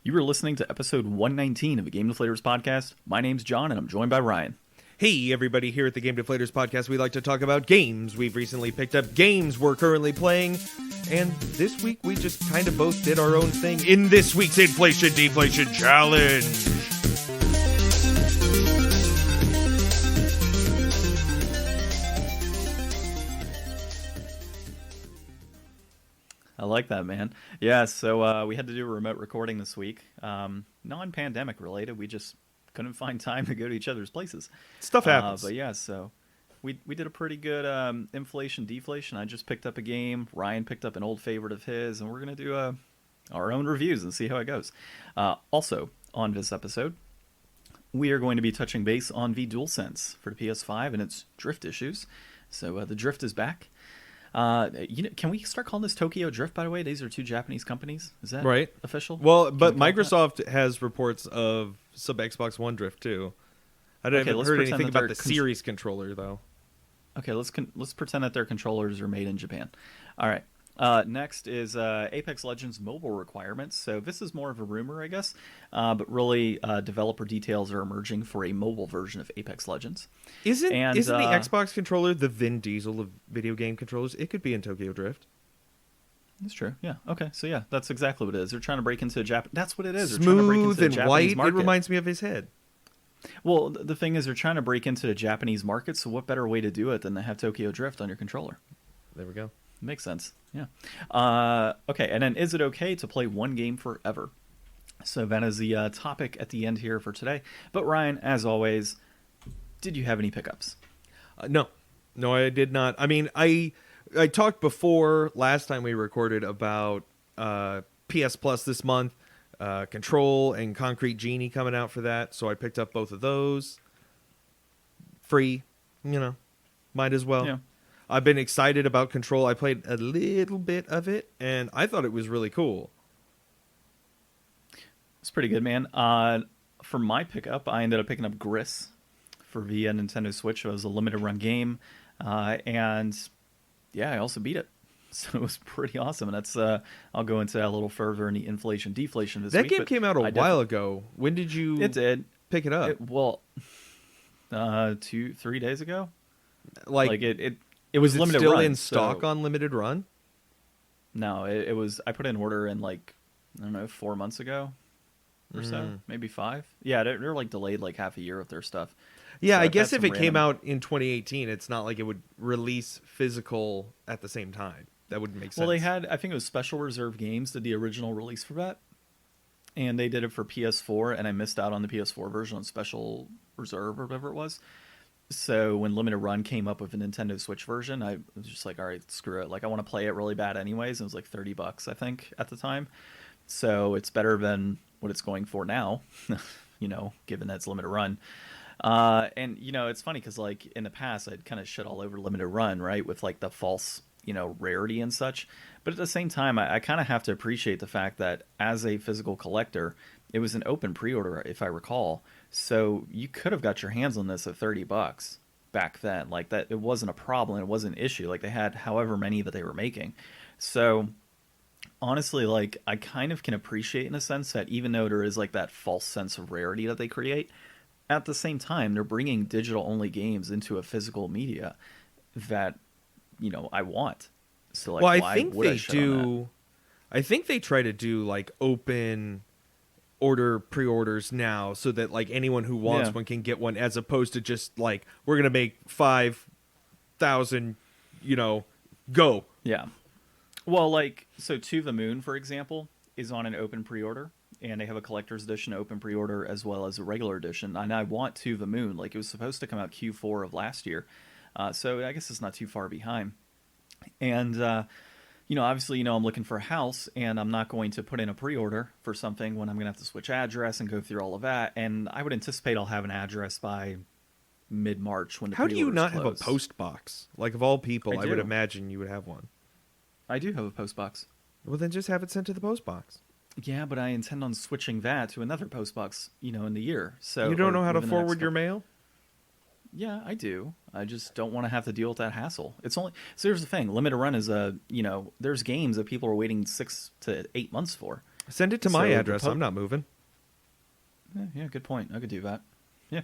You are listening to episode 119 of the Game Deflators Podcast. My name's John, and I'm joined by Ryan. Hey, everybody, here at the Game Deflators Podcast, we like to talk about games we've recently picked up, games we're currently playing, and this week we just kind of both did our own thing in this week's Inflation Deflation Challenge. I like that, man. Yeah, so we had to do a remote recording this week. Non-pandemic related. We just couldn't find time to go to each other's places. Stuff happens. But yeah, so we did a pretty good inflation deflation. I just picked up a game. Ryan picked up an old favorite of his, and we're going to do our own reviews and see how it goes. Also, on this episode, we are going to be touching base on the DualSense for the PS5 and its drift issues. So the drift is back. Can we start calling this Tokyo Drift, by the way? These are two Japanese companies. Is that right? Official? Well, but Microsoft has reports of some Xbox One drift, too. I haven't heard anything about the Series controller, though. Okay, let's pretend that their controllers are made in Japan. All right. Next is Apex Legends mobile requirements. So this is more of a rumor, I guess. But really, developer details are emerging for a mobile version of Apex Legends. Isn't the Xbox controller the Vin Diesel of video game controllers? It could be in Tokyo Drift. That's true. Yeah. Okay. So yeah, that's exactly what it is. They're trying to break into Japan. That's what it is. They're Smooth trying to break into and the white. Japanese market. It reminds me of his head. Well, the thing is, they're trying to break into the Japanese market. So what better way to do it than to have Tokyo Drift on your controller? There we go. Makes sense. Yeah. Okay. And then, is it okay to play one game forever? So that is the topic at the end here for today. But Ryan, as always, did you have any pickups? No, I did not. I mean, I talked before last time we recorded about PS Plus this month, Control and Concrete Genie coming out for that. So I picked up both of those. Free, might as well. Yeah. I've been excited about Control. I played a little bit of it, and I thought it was really cool. It's pretty good, man. For my pickup, I ended up picking up Gris for via Nintendo Switch. It was a limited run game, and yeah, I also beat it. So it was pretty awesome. And that's I'll go into that a little further in the inflation deflation this week. That game came out a while ago. When did you? It did. Pick it up. 2-3 days ago. It was limited still run, in stock on limited run? No, it was. I put in an order in 4 months ago or so, maybe 5. Yeah, they're delayed half a year with their stuff. Yeah, so I guess if it came out in 2018, it's not like it would release physical at the same time. That wouldn't make sense. Well, they had, I think it was Special Reserve Games did the original release for that, and they did it for PS4, and I missed out on the PS4 version on Special Reserve or whatever it was. So when Limited Run came up with a Nintendo Switch version, I was just all right, screw it. I want to play it really bad anyways. And it was $30, I think, at the time. So it's better than what it's going for now, given that it's Limited Run. And, it's funny because, in the past, I'd kind of shit all over Limited Run, right, with, the false, rarity and such. But at the same time, I kind of have to appreciate the fact that as a physical collector, it was an open pre-order, if I recall. So you could have got your hands on this at $30 back then. That, it wasn't a problem. It wasn't an issue. They had however many that they were making. So honestly, I kind of can appreciate in a sense that even though there is that false sense of rarity that they create, at the same time, they're bringing digital-only games into a physical media that, I want. So, well, I think they do. I think they try to do open order pre-orders now, so that anyone who wants one can get one, as opposed to just we're gonna make 5,000. Go. Yeah. Well, so To the Moon, for example, is on an open pre-order. And they have a collector's edition open pre-order as well as a regular edition. And I want To the Moon. It was supposed to come out Q4 of last year. So I guess it's not too far behind. And, obviously, I'm looking for a house. And I'm not going to put in a pre-order for something when I'm going to have to switch address and go through all of that. And I would anticipate I'll have an address by mid-March when the pre-orders How do you not close. have a post box? Of all people, I would imagine you would have one. I do have a post box. Well, then just have it sent to the post box. Yeah, but I intend on switching that to another post box, in the year. So you don't know how to forward your mail? Yeah, I do. I just don't want to have to deal with that hassle. It's only so here's the thing: limited run is there's games that people are waiting 6 to 8 months for. Send it to my address. I'm not moving. Yeah, good point. I could do that. Yeah.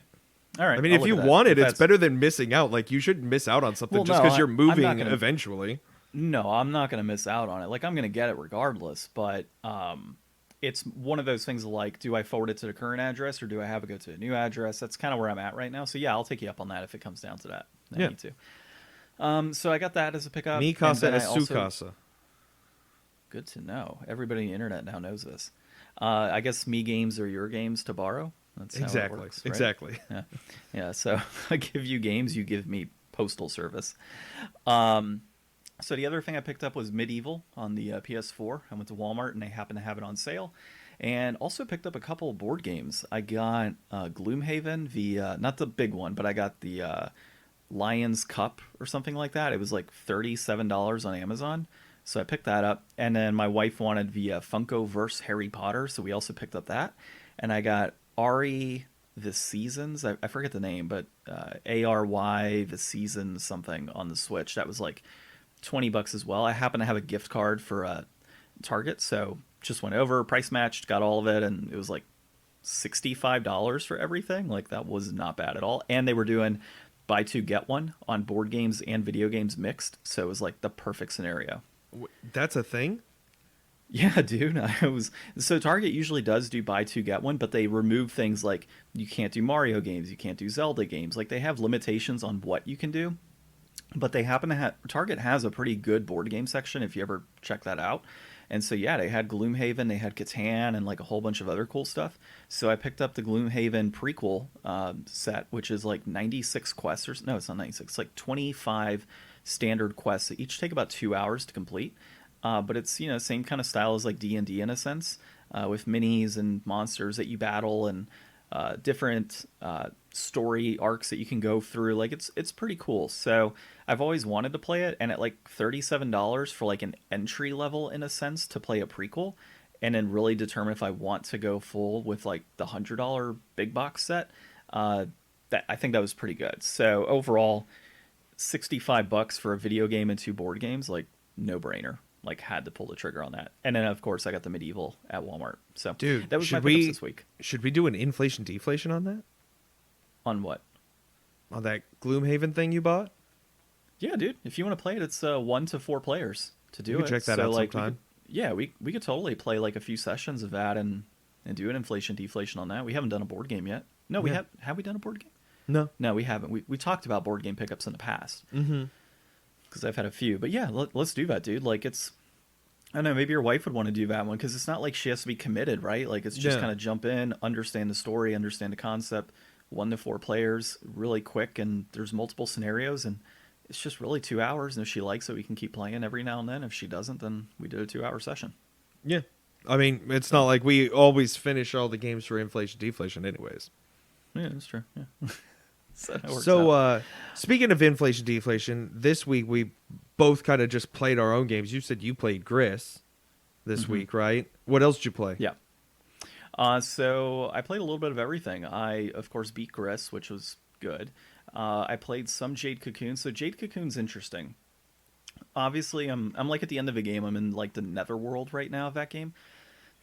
All right. I mean, if you want it, it's better than missing out. Like, you shouldn't miss out on something just because you're moving eventually. No, I'm not going to miss out on it. Like, I'm going to get it regardless. But it's one of those things like, do I forward it to the current address or do I have it go to a new address? That's kind of where I'm at right now. So, yeah, I'll take you up on that if it comes down to that. I need to. So I got that as a pickup. Mi casa es su casa. Good to know. Everybody on the internet now knows this. I guess me games are your games to borrow. That's how it works, right? Exactly. Yeah. So I give you games, you give me postal service. So the other thing I picked up was Medieval on the PS4. I went to Walmart and they happened to have it on sale. And also picked up a couple of board games. I got Gloomhaven, not the big one, but I got the Lion's Cup or something like that. It was like $37 on Amazon. So I picked that up. And then my wife wanted the Funko-verse Harry Potter, so we also picked up that. And I got Ari the Seasons. I forget the name, but ARY the Seasons something on the Switch. That was like $20 as well. I happen to have a gift card for Target, so just went over, price matched, got all of it, and it was like $65 for everything. Like, that was not bad at all. And they were doing buy two, get one on board games and video games mixed, so it was like the perfect scenario. That's a thing? Yeah, dude. So Target usually does do buy two, get one, but they remove things like you can't do Mario games, you can't do Zelda games. Like, they have limitations on what you can do. But they happen to have... Target has a pretty good board game section if you ever check that out. And so, yeah, they had Gloomhaven, they had Catan, and like a whole bunch of other cool stuff. So I picked up the Gloomhaven prequel set, which is like 96 quests. No, it's not 96. It's like 25 standard quests that each take about 2 hours to complete. But it's, same kind of style as like D&D in a sense, with minis and monsters that you battle and different story arcs that you can go through. Like, it's pretty cool. So I've always wanted to play it, and at like $37 for like an entry level in a sense to play a prequel, and then really determine if I want to go full with like the $100 big box set. That I think that was pretty good. So overall, $65 for a video game and 2 board games, like, no brainer. Like, had to pull the trigger on that. And then, of course, I got the Medieval at Walmart. So, dude, that was my pickups this week. Should we do an inflation deflation on that? On what? On that Gloomhaven thing you bought? Yeah, dude. If you want to play it, it's 1 to 4 players to do it. You can check that out sometime. We could totally play like a few sessions of that and do an inflation deflation on that. We haven't done a board game yet. No, we have. Have we done a board game? No, we haven't. We talked about board game pickups in the past. Mm-hmm. Because I've had a few. But yeah, let's do that, dude. Like, it's... I don't know, maybe your wife would want to do that one, because it's not like she has to be committed, right? Like, it's just kind of jump in, understand the story, understand the concept, 1 to 4 players, really quick, and there's multiple scenarios, and it's just really 2 hours, and if she likes it, we can keep playing every now and then. If she doesn't, then we did a 2-hour session. Yeah. I mean, it's not like we always finish all the games for inflation deflation anyways. Yeah, that's true. Yeah. So speaking of inflation deflation, this week we both kind of just played our own games. You said you played Gris this week, right? What else did you play? Yeah. So I played a little bit of everything. I, of course, beat Gris, which was good. I played some Jade Cocoon. So Jade Cocoon's interesting. Obviously, I'm like at the end of the game. I'm in like the netherworld right now of that game.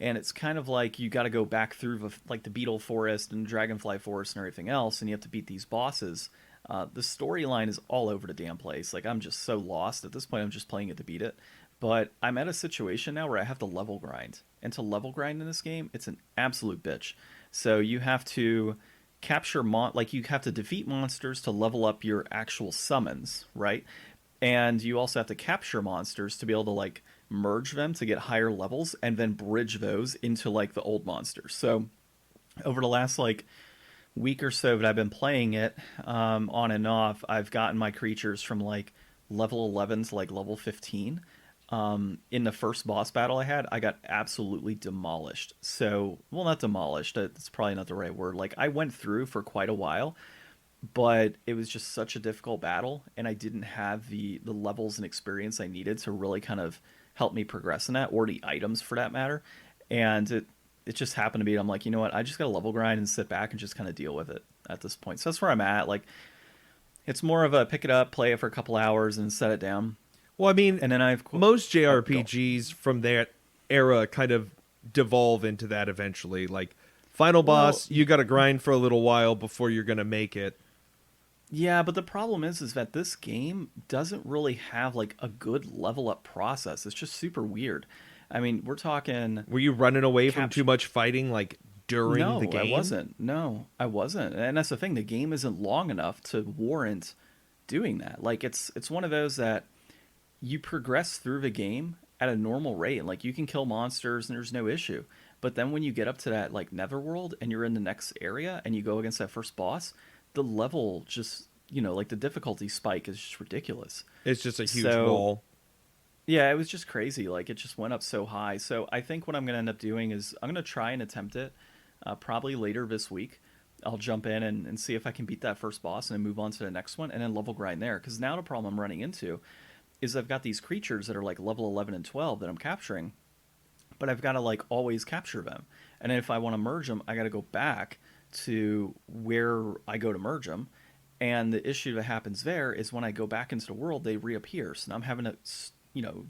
And it's kind of like you got to go back through the Beetle Forest and Dragonfly Forest and everything else, and you have to beat these bosses. The storyline is all over the damn place. Like, I'm just so lost. At this point, I'm just playing it to beat it. But I'm at a situation now where I have to level grind. And to level grind in this game, it's an absolute bitch. So you have to capture... you have to defeat monsters to level up your actual summons, right? And you also have to capture monsters to be able to, like, merge them to get higher levels and then bridge those into like the old monsters. So over the last like week or so that I've been playing it on and off, I've gotten my creatures from like level 11 to like level 15. In the first boss battle I had, I got absolutely demolished. So, well, not demolished, that's probably not the right word. Like, I went through for quite a while, but it was just such a difficult battle, and I didn't have the levels and experience I needed to really kind of help me progress in that, or the items for that matter. And it just happened to be, I'm like, you know what, I just got to level grind and sit back and just kind of deal with it at this point. So that's where I'm at. Like, it's more of a pick it up, play it for a couple hours, and set it down. Well, I mean, and then most JRPGs from that era kind of devolve into that eventually. Like final boss, you got to grind for a little while before you're going to make it. Yeah, but the problem is that this game doesn't really have like a good level up process. It's just super weird. I mean, we're talking. Were you running away from too much fighting like during the game? No, I wasn't. No, I wasn't. And that's the thing. The game isn't long enough to warrant doing that. Like it's one of those that you progress through the game at a normal rate. Like you can kill monsters and there's no issue. But then when you get up to that like Netherworld and you're in the next area and you go against that first boss, the level just, like the difficulty spike is just ridiculous. It's just a huge wall. Yeah, it was just crazy. Like it just went up so high. So I think what I'm going to end up doing is I'm going to try and attempt it probably later this week. I'll jump in and see if I can beat that first boss and then move on to the next one and then level grind there. Because now the problem I'm running into is I've got these creatures that are like level 11 and 12 that I'm capturing, but I've got to like always capture them. And if I want to merge them, I got to go back to where I go to merge them. And the issue that happens there is when I go back into the world, they reappear. So now I'm having to,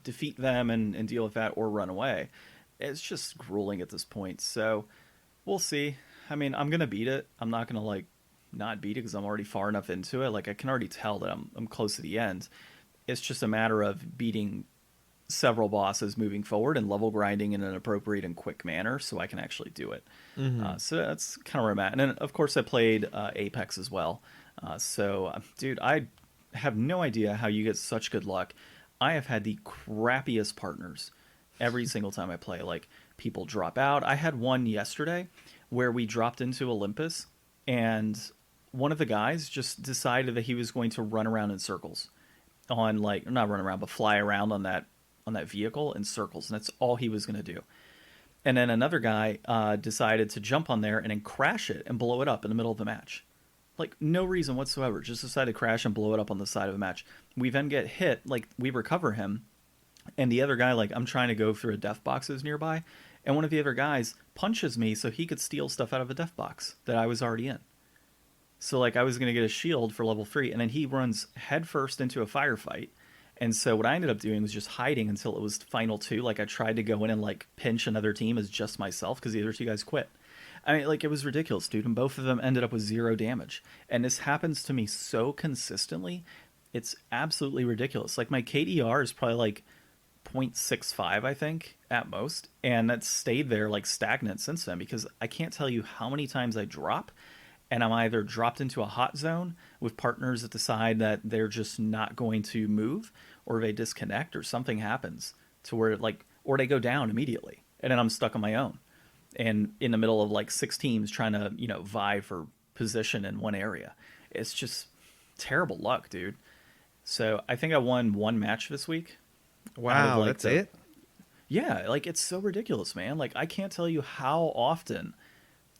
defeat them and deal with that or run away. It's just grueling at this point. So we'll see. I mean, I'm going to beat it. I'm not going to like not beat it because I'm already far enough into it. Like I can already tell that I'm close to the end. It's just a matter of beating several bosses moving forward and level grinding in an appropriate and quick manner so I can actually do it. Mm-hmm. So that's kind of where I'm at. And then, of course, I played Apex as well. Dude, I have no idea how you get such good luck. I have had the crappiest partners every single time I play. Like, people drop out. I had one yesterday where we dropped into Olympus, and one of the guys just decided that he was going to run around in circles on, like, not run around, but fly around on that vehicle in circles, and that's all he was going to do. And then another guy decided to jump on there and then crash it and blow it up in the middle of the match. Like, no reason whatsoever. Just decided to crash and blow it up on the side of the match. We then get hit, like, we recover him, and the other guy, like, I'm trying to go through a death boxes nearby, and one of the other guys punches me so he could steal stuff out of a death box that I was already in. So, like, I was going to get a shield for level 3, and then he runs headfirst into a firefight. And so what I ended up doing was just hiding until it was final 2. Like, I tried to go in and, like, pinch another team as just myself because the other 2 guys quit. I mean, like, it was ridiculous, dude. And both of them ended up with 0 damage. And this happens to me so consistently. It's absolutely ridiculous. Like, my KDR is probably, like, 0.65, I think, at most. And that's stayed there, like, stagnant since then because I can't tell you how many times I drop. And I'm either dropped into a hot zone with partners that decide that they're just not going to move, or they disconnect, or something happens to where, like, or they go down immediately. And then I'm stuck on my own. And in the middle of like 6 teams trying to, vie for position in one area. It's just terrible luck, dude. So I think I won 1 match this week. Wow, like that's it? Yeah, like it's so ridiculous, man. Like I can't tell you how often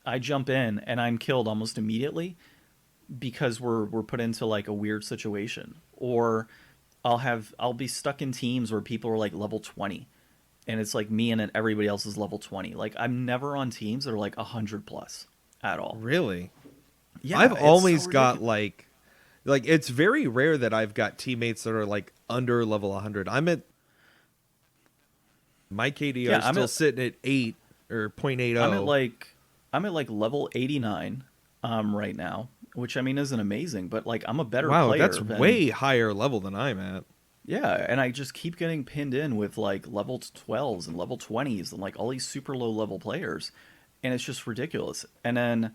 I jump in and I'm killed almost immediately because we're put into like a weird situation. Or I'll be stuck in teams where people are like level 20. And it's like me and then everybody else is level 20. Like, I'm never on teams that are like 100 plus at all. Really? Yeah. I've always got like it's very rare that I've got teammates that are like under level 100. My KDR is still sitting at 8 or 0.80. I'm at like level 89 right now, which I mean isn't amazing, but like I'm a better player. Wow, that's way higher level than I'm at. Yeah, and I just keep getting pinned in with like level 12s and level 20s and like all these super low level players, and it's just ridiculous. And then,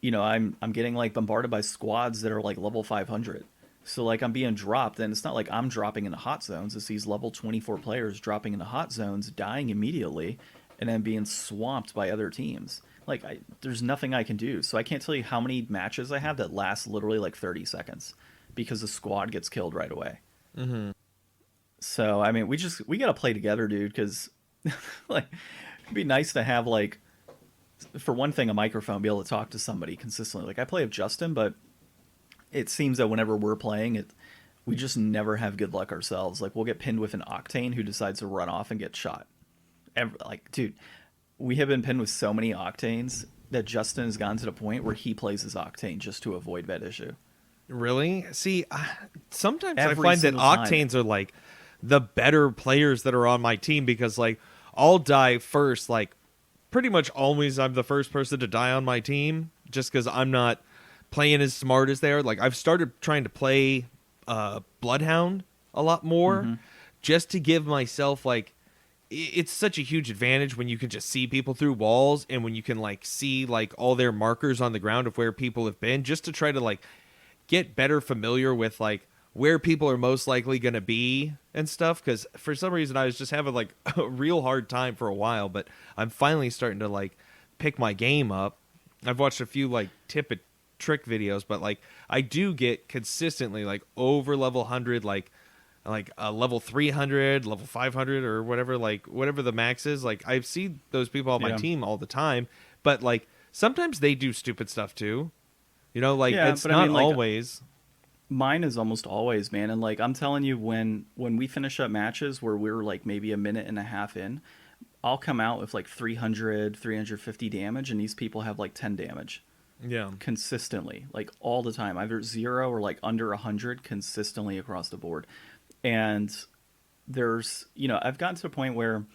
I'm getting like bombarded by squads that are like level 500. So like I'm being dropped, and it's not like I'm dropping into hot zones. It's these level 24 players dropping into hot zones, dying immediately, and then being swamped by other teams. Like there's nothing I can do. So I can't tell you how many matches I have that last literally like 30 seconds because the squad gets killed right away. Mm-hmm. So, I mean, we got to play together, dude, because, like, it'd be nice to have, like, for one thing, a microphone, be able to talk to somebody consistently. Like, I play with Justin, but it seems that whenever we're playing, we just never have good luck ourselves. Like, we'll get pinned with an Octane who decides to run off and get shot. Like, dude, we have been pinned with so many Octanes that Justin has gotten to the point where he plays his Octane just to avoid that issue. Really? See, sometimes I find that Octanes are, like, the better players that are on my team because like I'll die first like pretty much always I'm the first person to die on my team, just because I'm not playing as smart as they are. Like I've started trying to play Bloodhound a lot more, just to give myself like. It's such a huge advantage when you can just see people through walls, and when you can like see like all their markers on the ground of where people have been, just to try to like get better familiar with like where people are most likely going to be and stuff. Because for some reason I was just having like a real hard time for a while, but I'm finally starting to like pick my game up. I've watched a few like tip and trick videos, but like I do get consistently like over level 100, like a level 300, level 500, or whatever the max is. Like I've seen those people on my team all the time, but like sometimes they do stupid stuff too. You know, like it's not always. Mine is almost always, man. And like I'm telling you, when we finish up matches where we're like maybe a minute and a half in, I'll come out with like 300, 350 damage, and these people have like 10 damage. Yeah. Consistently, like all the time, either 0 or like under 100 consistently across the board. And there's, I've gotten to a point where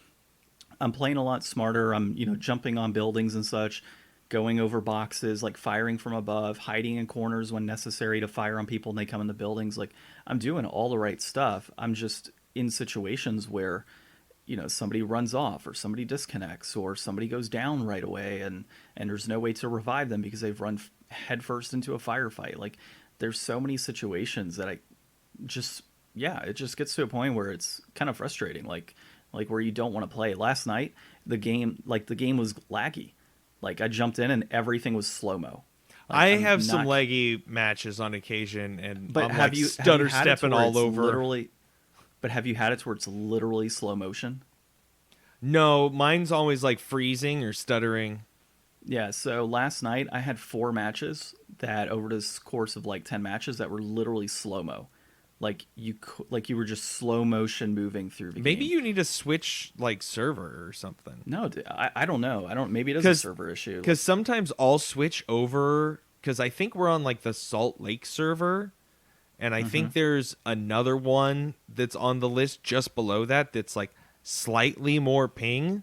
I'm playing a lot smarter. I'm, jumping on buildings and such, going over boxes, like firing from above, hiding in corners when necessary to fire on people when they come in the buildings. Like I'm doing all the right stuff. I'm just in situations where, somebody runs off or somebody disconnects or somebody goes down right away and there's no way to revive them because they've run headfirst into a firefight. Like there's so many situations that it just gets to a point where it's kind of frustrating, like where you don't want to play. Last night, the game was laggy. Like I jumped in and everything was slow-mo. Like, I have some laggy matches on occasion, and but I'm stutter stepping all over. But have you had it to where it's literally slow motion? No, mine's always like freezing or stuttering. Yeah, so last night I had 4 matches that over this course of like 10 matches that were literally slow-mo. Like you were just slow motion moving through the game. Maybe you need to switch like server or something. No, I don't know. Maybe it is a server issue. Because sometimes I'll switch over, because I think we're on like the Salt Lake server, and I think there's another one that's on the list just below that's like slightly more ping.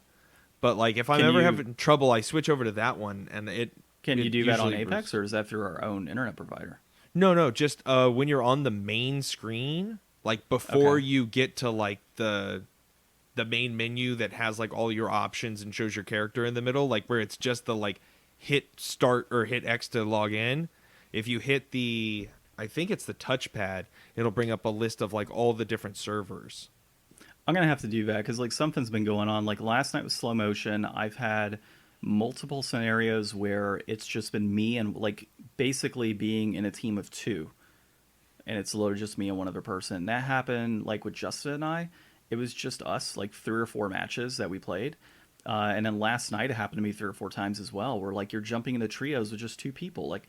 But like if I'm ever having trouble, I switch over to that one, and it. Can you do that on Apex, or is that through our own internet provider? No, just when you're on the main screen, like before you get to like the main menu that has like all your options and shows your character in the middle, like where it's just the like hit start or hit X to log in. If you hit I think it's the touchpad, it'll bring up a list of like all the different servers. I'm going to have to do that because like something's been going on. Like last night was slow motion. I've had multiple scenarios where it's just been me and like basically being in a team of 2, and it's literally just me and one other person. That happened like with Justin and I. It was just us, like 3 or 4 matches that we played, and then last night it happened to me 3 or 4 times as well, where like you're jumping into trios with just 2 people. Like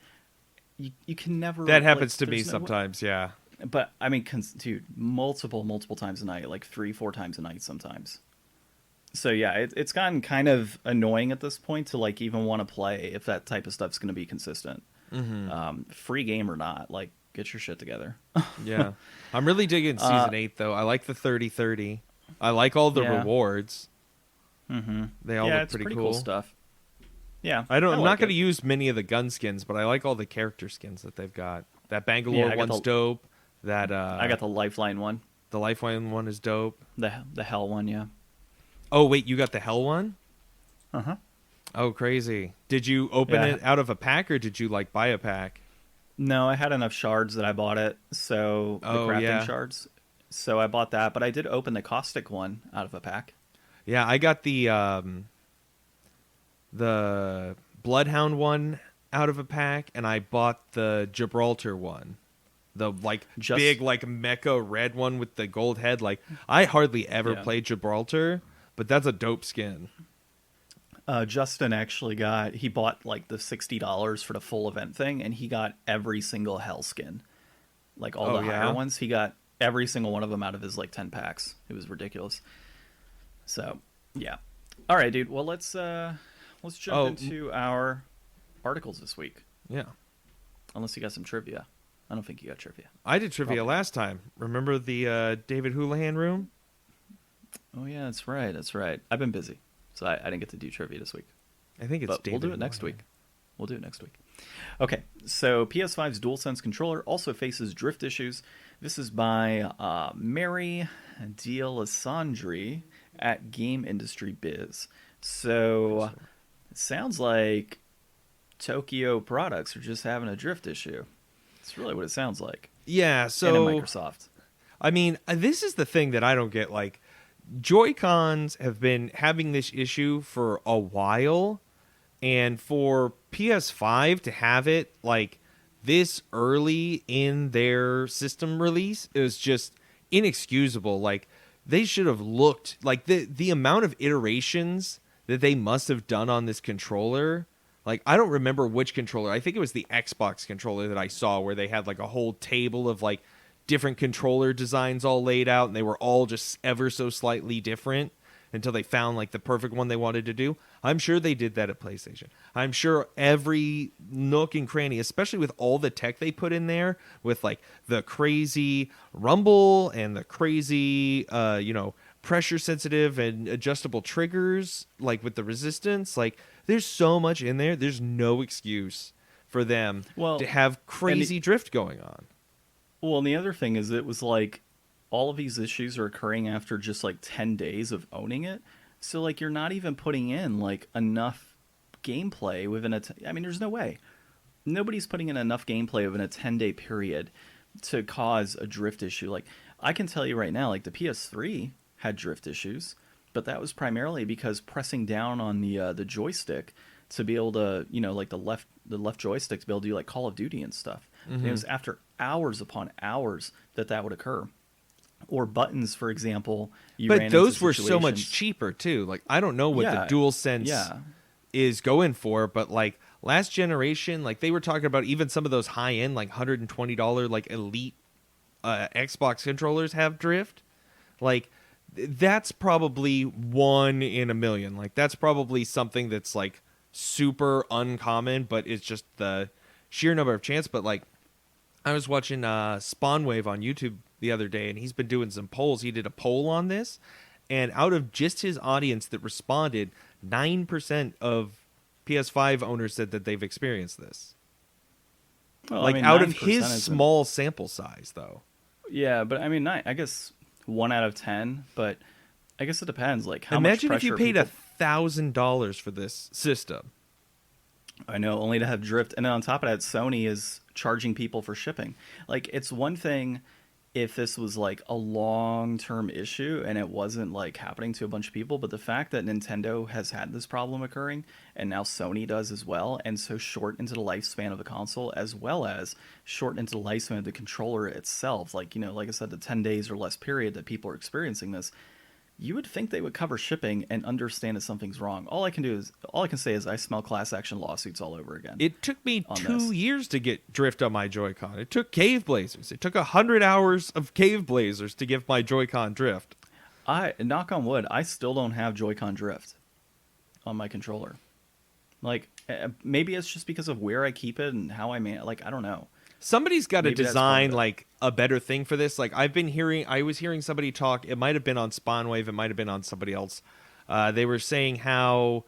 you can never. That happens to me sometimes, yeah. But I mean, dude, multiple times a night, like 3-4 times a night sometimes. So yeah, it's gotten kind of annoying at this point to like even want to play if that type of stuff's going to be consistent. Free game or not, like get your shit together. Yeah, I'm really digging season 8 though. I like the 30-30. I like all the rewards. They all look pretty cool stuff. Yeah, I'm not going to use many of the gun skins, but I like all the character skins that they've got. That Bangalore one's dope. That I got the Lifeline one. The Lifeline one is dope. The Hell one, yeah. Oh wait, you got the Hell one? Uh-huh. Oh, crazy. Did you open it out of a pack, or did you like buy a pack? No, I had enough shards that I bought it. So the crafting shards. So I bought that, but I did open the Caustic one out of a pack. Yeah, I got the Bloodhound one out of a pack, and I bought the Gibraltar one. The big like mecha red one with the gold head. Like I hardly ever played Gibraltar, but that's a dope skin. Justin actually he bought like the $60 for the full event thing, and he got every single Hell skin. Like all the higher ones, he got every single one of them out of his like 10 packs. It was ridiculous. So yeah. All right, dude. Well, let's jump into our articles this week. Yeah. Unless you got some trivia. I don't think you got trivia. I did trivia last time. Remember the David Houlihan room? Oh, yeah, that's right. I've been busy, so I didn't get to do trivia this week. I think it's but David. we'll do it next week. We'll do it next week. Okay, so PS5's DualSense controller also faces drift issues. This is by Mary D'Alessandri at Game Industry Biz. So it sounds like Tokyo Products are just having a drift issue. That's really what it sounds like. Yeah, so... And Microsoft. I mean, this is the thing that I don't get. Like, Joy-Cons have been having this issue for a while, and for PS5 to have it, like, this early in their system release is just inexcusable. Like, they should have looked... Like, the amount of iterations that they must have done on this controller... Like, I don't remember which controller. I think it was the Xbox controller that I saw where they had, like, a whole table of, like, different controller designs all laid out, and they were all just ever so slightly different until they found, like, the perfect one they wanted to do. I'm sure they did that at PlayStation. I'm sure every nook and cranny, especially with all the tech they put in there, with, like, the crazy rumble and the crazy, pressure sensitive and adjustable triggers, like, with the resistance, like... There's so much in there. There's no excuse for them to have crazy drift going on. Well, and the other thing is it was like all of these issues are occurring after just like 10 days of owning it. So like you're not even putting in like enough gameplay within I mean, there's no way. Nobody's putting in enough gameplay within a 10-day period to cause a drift issue. Like I can tell you right now, like the PS3 had drift issues. But that was primarily because pressing down on the joystick to be able to, like the left joystick to be able to do like Call of Duty and stuff. Mm-hmm. It was after hours upon hours that would occur. Or buttons, for example. But those were so much cheaper too. Like I don't know what the DualSense is going for, but like last generation, like they were talking about even some of those high end, like $120 like elite Xbox controllers have drift. Like. That's probably 1 in a million. Like that's probably something that's like super uncommon, but it's just the sheer number of chance. But like I was watching Spawnwave on YouTube the other day, and he's been doing some polls. He did a poll on this, and out of just his audience that responded, 9% of PS5 owners said that they've experienced this. Well, like out of his small sample size, though. Yeah, but I mean, I guess 1 out of 10, but I guess it depends. Like, how imagine much if you paid $1,000 for this system. I know, only to have drift, and then on top of that, Sony is charging people for shipping. Like, it's one thing if this was like a long-term issue and it wasn't like happening to a bunch of people, but the fact that Nintendo has had this problem occurring and now Sony does as well, and so short into the lifespan of the console as well as short into the lifespan of the controller itself, like, like I said, the 10 days or less period that people are experiencing this, you would think they would cover shipping and understand that something's wrong. All I can say is I smell class action lawsuits all over again. It took me 2 years to get drift on my Joy-Con. It took Cave Blazers. It took 100 hours of Cave Blazers to give my Joy-Con drift. Knock on wood, I still don't have Joy-Con drift on my controller. Like, maybe it's just because of where I keep it and how I I don't know. Somebody's got to design like a better thing for this. Like I was hearing somebody talk. It might have been on Spawnwave. It might have been on somebody else. They were saying how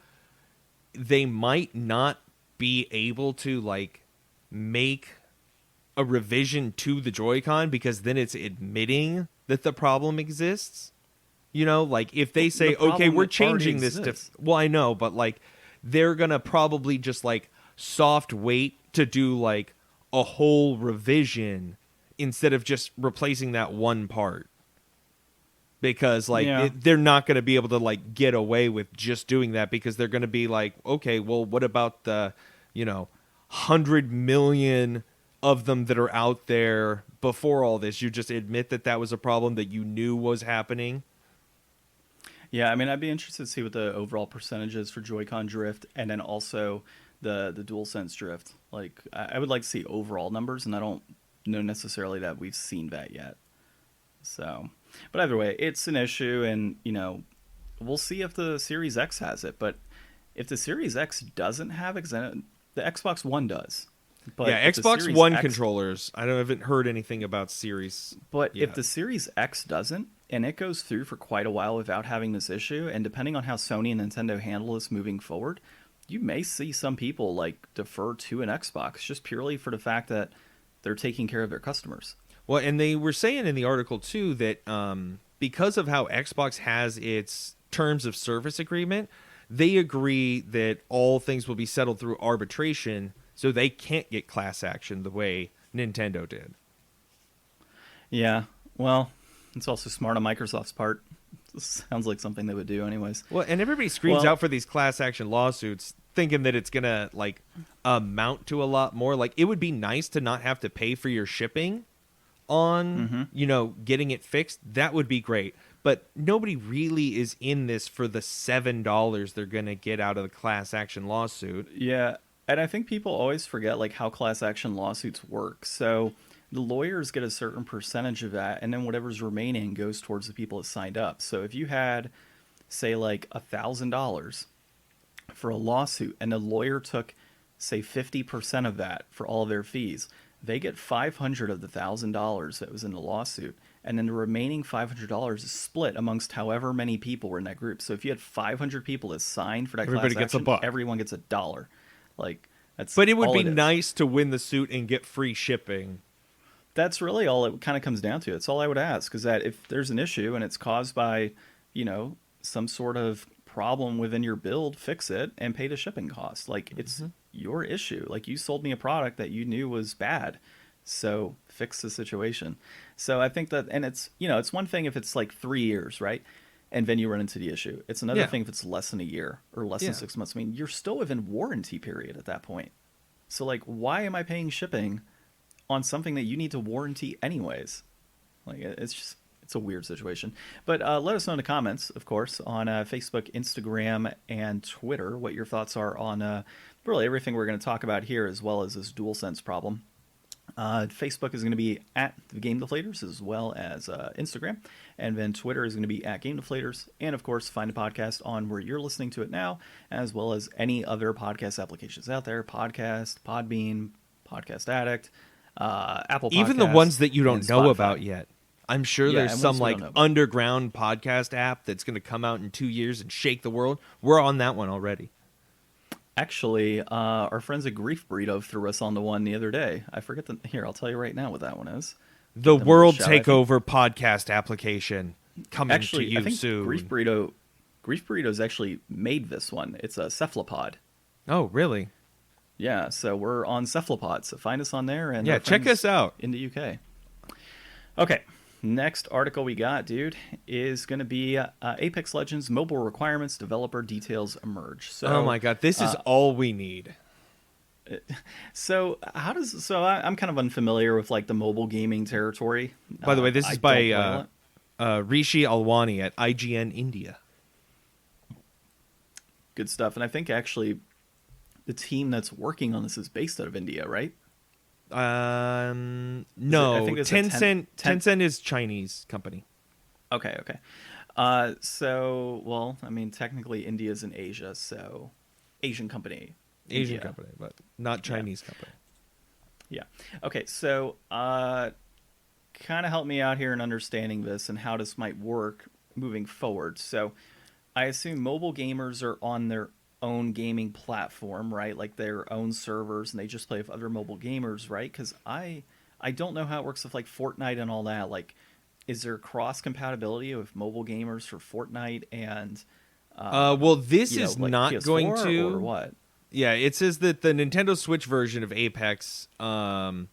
they might not be able to like make a revision to the Joy-Con because then it's admitting that the problem exists. Like if they say, okay, we're changing this well, I know, but like they're going to probably just like soft wait to do like a whole revision instead of just replacing that one part, because like they're not going to be able to like get away with just doing that, because they're going to be like, okay, well, what about the 100 million of them that are out there before all this? You just admit that was a problem that you knew was happening. Yeah, I mean, I'd be interested to see what the overall percentage is for Joy-Con drift, and then also the DualSense drift. Like, I would like to see overall numbers, and I don't know necessarily that we've seen that yet. So, but either way, it's an issue, and we'll see if the Series X has it. But if the Series X doesn't have it, the Xbox One does. But yeah, Xbox One controllers. I haven't heard anything about Series. But yet. If the Series X doesn't, and it goes through for quite a while without having this issue, and depending on how Sony and Nintendo handle this moving forward, you may see some people like defer to an Xbox just purely for the fact that they're taking care of their customers. Well, and they were saying in the article too that because of how Xbox has its terms of service agreement, they agree that all things will be settled through arbitration, so they can't get class action the way Nintendo did. Yeah, well, it's also smart on Microsoft's part. Sounds like something they would do anyways. Well, and everybody screams out for these class action lawsuits thinking that it's going to like amount to a lot more. Like, it would be nice to not have to pay for your shipping on, getting it fixed. That would be great. But nobody really is in this for the $7 they're going to get out of the class action lawsuit. Yeah, and I think people always forget like how class action lawsuits work. So the lawyers get a certain percentage of that, and then whatever's remaining goes towards the people that signed up. So if you had, say, like $1,000 for a lawsuit, and the lawyer took, say, 50% of that for all of their fees, they get $500 of the $1,000 that was in the lawsuit, and then the remaining $500 is split amongst however many people were in that group. So if you had 500 people that signed for that Everybody class gets action, a buck. everyone gets $1. Like, that's But it would all be is. nice to win the suit and get free shipping. That's really all it kind of comes down to. It's all I would ask, is that if there's an issue and it's caused by, some sort of problem within your build, fix it and pay the shipping cost. Like, it's your issue. Like, you sold me a product that you knew was bad, so fix the situation. So I think that, and it's, it's one thing if it's like 3 years, right? And then you run into the issue. It's another thing if it's less than a year or less than 6 months. I mean, you're still within warranty period at that point. So, like, why am I paying shipping on something that you need to warranty anyways? Like, it's a weird situation. But let us know in the comments, of course, on Facebook, Instagram, and Twitter what your thoughts are on really everything we're going to talk about here, as well as this DualSense problem. Facebook is going to be at the Game Deflators, as well as Instagram, and then Twitter is going to be at Game Deflators, and of course find a podcast on where you're listening to it now, as well as any other podcast applications out there: Podcast, Podbean, Podcast Addict, Apple Podcasts, even the ones that you don't know Spotify. about yet. I'm sure there's some like underground podcast app that's going to come out in 2 years and shake the world. We're on that one already. Actually, our friends at Grief Burrito threw us on the one the other day. I forget here, I'll tell you right now what that one is. The World Takeover podcast application coming actually, to you I think soon. Grief Burrito's actually made this one. It's a cephalopod. Oh, really? Yeah, so we're on Cephalopod, so find us on there. And check us out. In the UK. Okay, next article we got, dude, is going to be Apex Legends mobile requirements, developer details emerge. So, oh my god, this is all we need. So I'm kind of unfamiliar with like the mobile gaming territory. By the way, this is by Rishi Alwani at IGN India. Good stuff. And I think actually the team that's working on this is based out of India, right? No, I think it's Tencent is Chinese company. Okay. So, well, I mean, technically India's in Asia, so Asian company. Asian company, but not Chinese company. Yeah. Okay, so kind of help me out here in understanding this and how this might work moving forward. So I assume mobile gamers are on their own gaming platform, right? Like their own servers, and they just play with other mobile gamers, right? Because I don't know how it works with like Fortnite and all that. Like, is there cross compatibility with mobile gamers for Fortnite and? Well, this is like not PS4 going to. Or what? Yeah, it says that the Nintendo Switch version of Apex, well,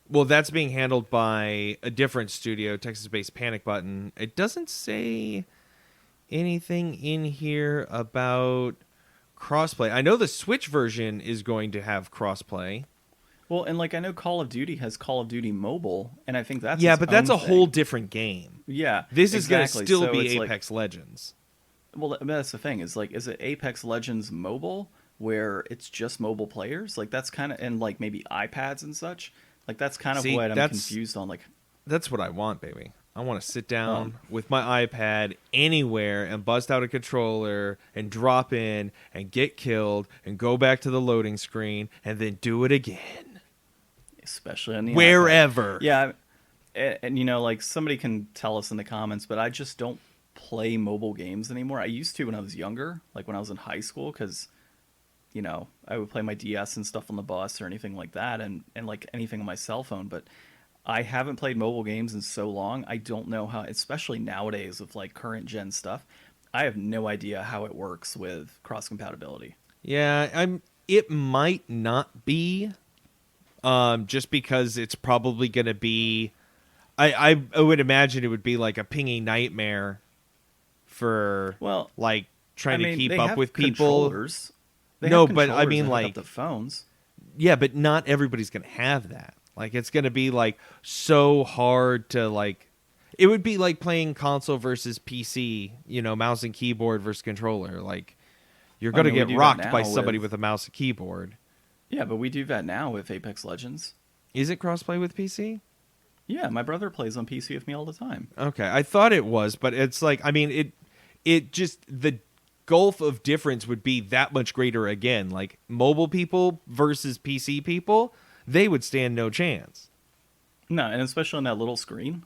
that's being handled by a different studio, Texas-based Panic Button. It doesn't say anything in here about crossplay. I know the Switch version is going to have crossplay. Well, and like I know Call of Duty has Call of Duty Mobile, and I think that's but that's a thing. whole different game. Yeah, this is going to still so be Apex Legends. Well, that's the thing. Is it Apex Legends Mobile, where it's just mobile players? Like that's kind of, and like maybe iPads and such. Like that's kind of what I'm confused on. Like that's what I want, baby. I want to sit down with my iPad anywhere and bust out a controller and drop in and get killed and go back to the loading screen and then do it again. Especially on the wherever. iPad. Yeah, and like somebody can tell us in the comments, but I just don't play mobile games anymore. I used to when I was younger, like when I was in high school, because I would play my DS and stuff on the bus or anything like that, and like anything on my cell phone. But I haven't played mobile games in so long. I don't know how, especially nowadays with like current gen stuff. I have no idea how it works with cross compatibility. Yeah, it might not be, just because it's probably going to be. I would imagine it would be like a pingy nightmare for like trying to keep up with people. Controllers. No, but I mean, like the phones. Yeah, but not everybody's going to have that. Like, it's going to be like so hard to like. It would be like playing console versus PC. Mouse and keyboard versus controller. Like, you're going to get rocked by somebody with a mouse and keyboard. Yeah, but we do that now with Apex Legends. Is it crossplay with PC? Yeah, my brother plays on PC with me all the time. Okay, I thought it was, but it's like, I mean, it just, the gulf of difference would be that much greater again. Like, mobile people versus PC people, they would stand no chance. No, and especially on that little screen.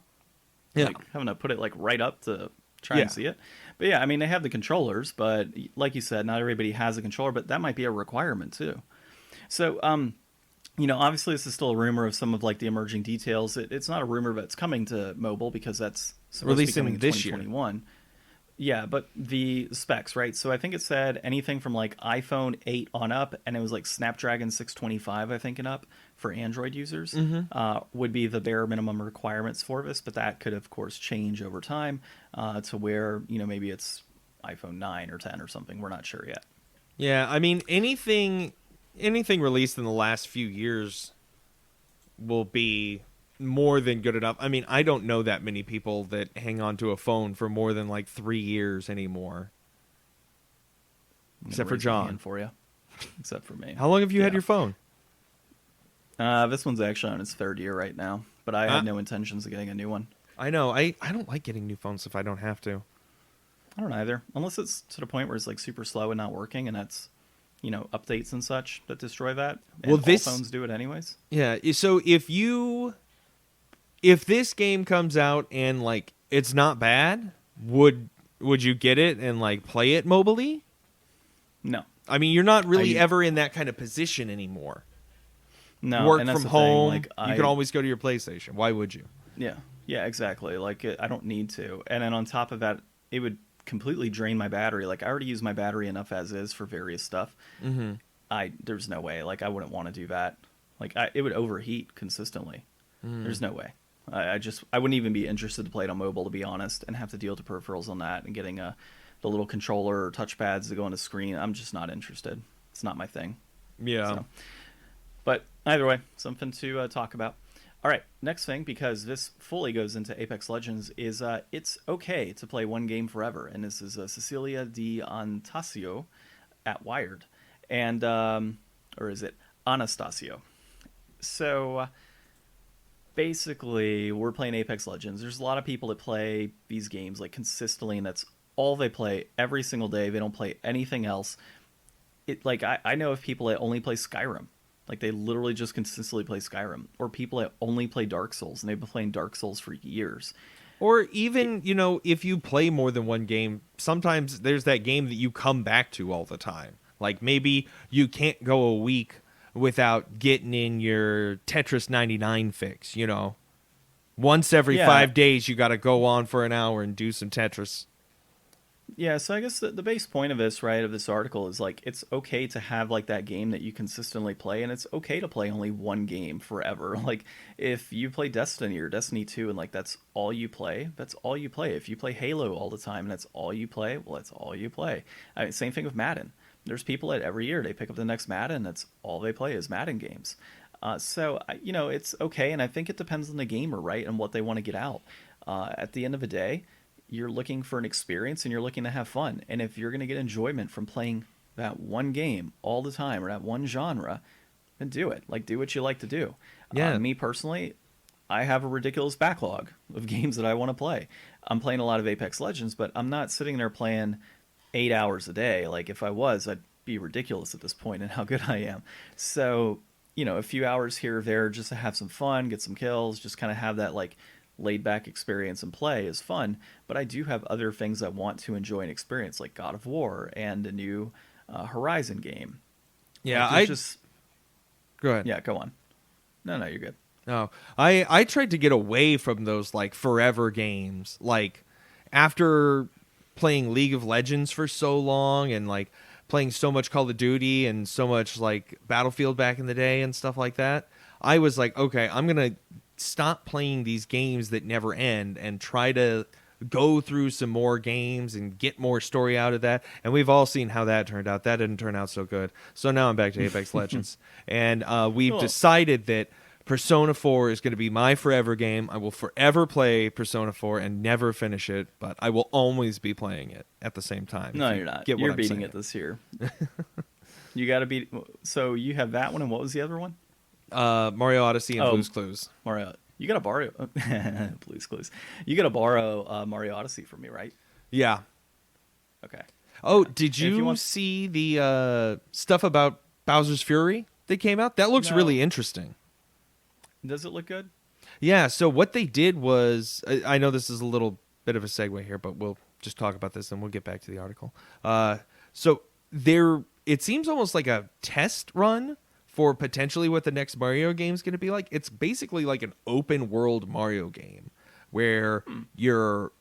Yeah. Like, having to put it like right up to try and see it. But yeah, I mean, they have the controllers, but like you said, not everybody has a controller, but that might be a requirement too. So, obviously this is still a rumor of some of like the emerging details. It's not a rumor, but it's coming to mobile because that's releasing this year. 2021. Yeah, but the specs, right? So I think it said anything from like iPhone 8 on up, and it was like Snapdragon 625, I think, and up for Android users, would be the bare minimum requirements for this. But that could, of course, change over time to where, maybe it's iPhone 9 or 10 or something. We're not sure yet. Yeah, I mean, anything released in the last few years will be more than good enough. I mean, I don't know that many people that hang on to a phone for more than like 3 years anymore. Except for John. For you. Except for me. How long have you had your phone? This one's actually on its third year right now, but I had no intentions of getting a new one. I know. I don't like getting new phones if I don't have to. I don't either. Unless it's to the point where it's like super slow and not working, and that's, updates and such that destroy that. And all phones do it anyways. Yeah. So if this game comes out and like it's not bad, would you get it and like play it mobily? No. I mean, you're not really ever in that kind of position anymore. No. Work from home. Like, you can always go to your PlayStation. Why would you? Yeah. Yeah, exactly. Like, I don't need to. And then on top of that, it would completely drain my battery. Like, I already use my battery enough as is for various stuff. Mm-hmm. There's no way. Like, I wouldn't want to do that. Like, it would overheat consistently. There's no way. I wouldn't even be interested to play it on mobile, to be honest, and have to deal with the peripherals on that and getting the little controller or touchpads to go on the screen. I'm just not interested. It's not my thing. Yeah. So. But either way, something to talk about. All right, next thing, because this fully goes into Apex Legends, is it's okay to play one game forever. And this is Cecilia D'Anastasio at Wired. And, or is it Anastasio? So basically, we're playing Apex Legends. There's a lot of people that play these games like consistently, and that's all they play every single day. They don't play anything else. I know of people that only play Skyrim. Like, they literally just consistently play Skyrim. Or people that only play Dark Souls, and they've been playing Dark Souls for years. Or even, if you play more than one game, sometimes there's that game that you come back to all the time. Like, maybe you can't go a week without getting in your Tetris 99 fix, Once every 5 days, you got to go on for an hour and do some Tetris. Yeah, so I guess the base point of this, right, of this article is, like, it's okay to have, like, that game that you consistently play, and it's okay to play only one game forever. Like, if you play Destiny or Destiny 2 and, like, that's all you play, that's all you play. If you play Halo all the time and that's all you play, well, that's all you play. I mean, same thing with Madden. There's people that every year they pick up the next Madden, that's all they play is Madden games. So, it's okay, and I think it depends on the gamer, right, and what they want to get out. At the end of the day, you're looking for an experience and you're looking to have fun. And if you're going to get enjoyment from playing that one game all the time or that one genre, then do it. Like, do what you like to do. Yeah. Me personally, I have a ridiculous backlog of games that I want to play. I'm playing a lot of Apex Legends, but I'm not sitting there playing 8 hours a day. Like, if I was, I'd be ridiculous at this point in how good I am. So, a few hours here or there just to have some fun, get some kills, just kind of have that, like, laid back experience and play is fun. But I do have other things I want to enjoy and experience, like God of War and a new Horizon game. Yeah, Like, there's just go ahead. yeah, go on. No, you're good. No, I tried to get away from those like forever games. Like after playing League of Legends for so long and like playing so much Call of Duty and so much like Battlefield back in the day and stuff like that, I was like, okay, I'm gonna stop playing these games that never end and try to go through some more games and get more story out of that. And we've all seen how that turned out. That didn't turn out so good. So now I'm back to Apex Legends, and we've decided that Persona 4 is going to be my forever game. I will forever play Persona 4 and never finish it, but I will always be playing it at the same time. No, you're not. You're beating it this year. You got to beat. So you have that one, and what was the other one? Mario Odyssey and Blue's Clues. Mario. You got to borrow Blue's Clues. You got to borrow Mario Odyssey from me, right? Yeah. Okay. Oh, did you see the stuff about Bowser's Fury that came out? That looks really interesting. Does it look good? Yeah, so what they did was, I know this is a little bit of a segue here, but we'll just talk about this and we'll get back to the article. So it seems almost like a test run for potentially what the next Mario game is going to be like. It's basically like an open world Mario game where you're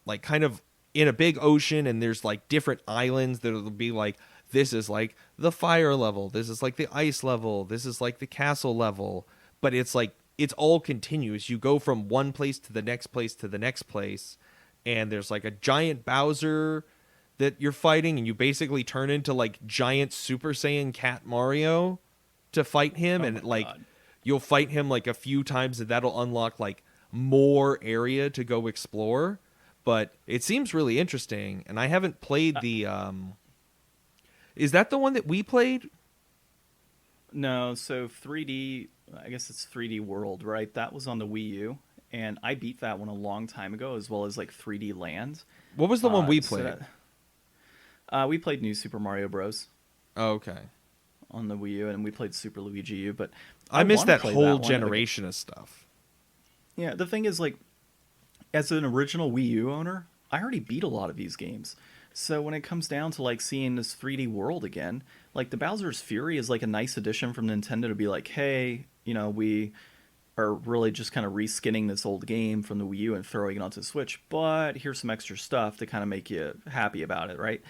like kind of in a big ocean and there's like different islands that'll be like, this is like the fire level, this is like the ice level, this is like the castle level. But it's like, it's all continuous. You go from one place to the next place to the next place. And there's like a giant Bowser that you're fighting. And you basically turn into like giant Super Saiyan Cat Mario to fight him. And you'll fight him like a few times and that'll unlock like more area to go explore. But it seems really interesting. And I haven't played the... Is that the one that we played? No, so 3D... I guess it's 3D World, right? That was on the Wii U, and I beat that one a long time ago, as well as like 3D Land. What was the one we played? We played New Super Mario Bros. Oh, okay. On the Wii U, and we played Super Luigi U, but I missed that whole generation of stuff. Yeah, the thing is, like, as an original Wii U owner, I already beat a lot of these games. So when it comes down to like seeing this 3D world again, like the Bowser's Fury is like a nice addition from Nintendo to be like, hey, you know, we are really just kind of reskinning this old game from the Wii U and throwing it onto the Switch, but here's some extra stuff to kind of make you happy about it, right?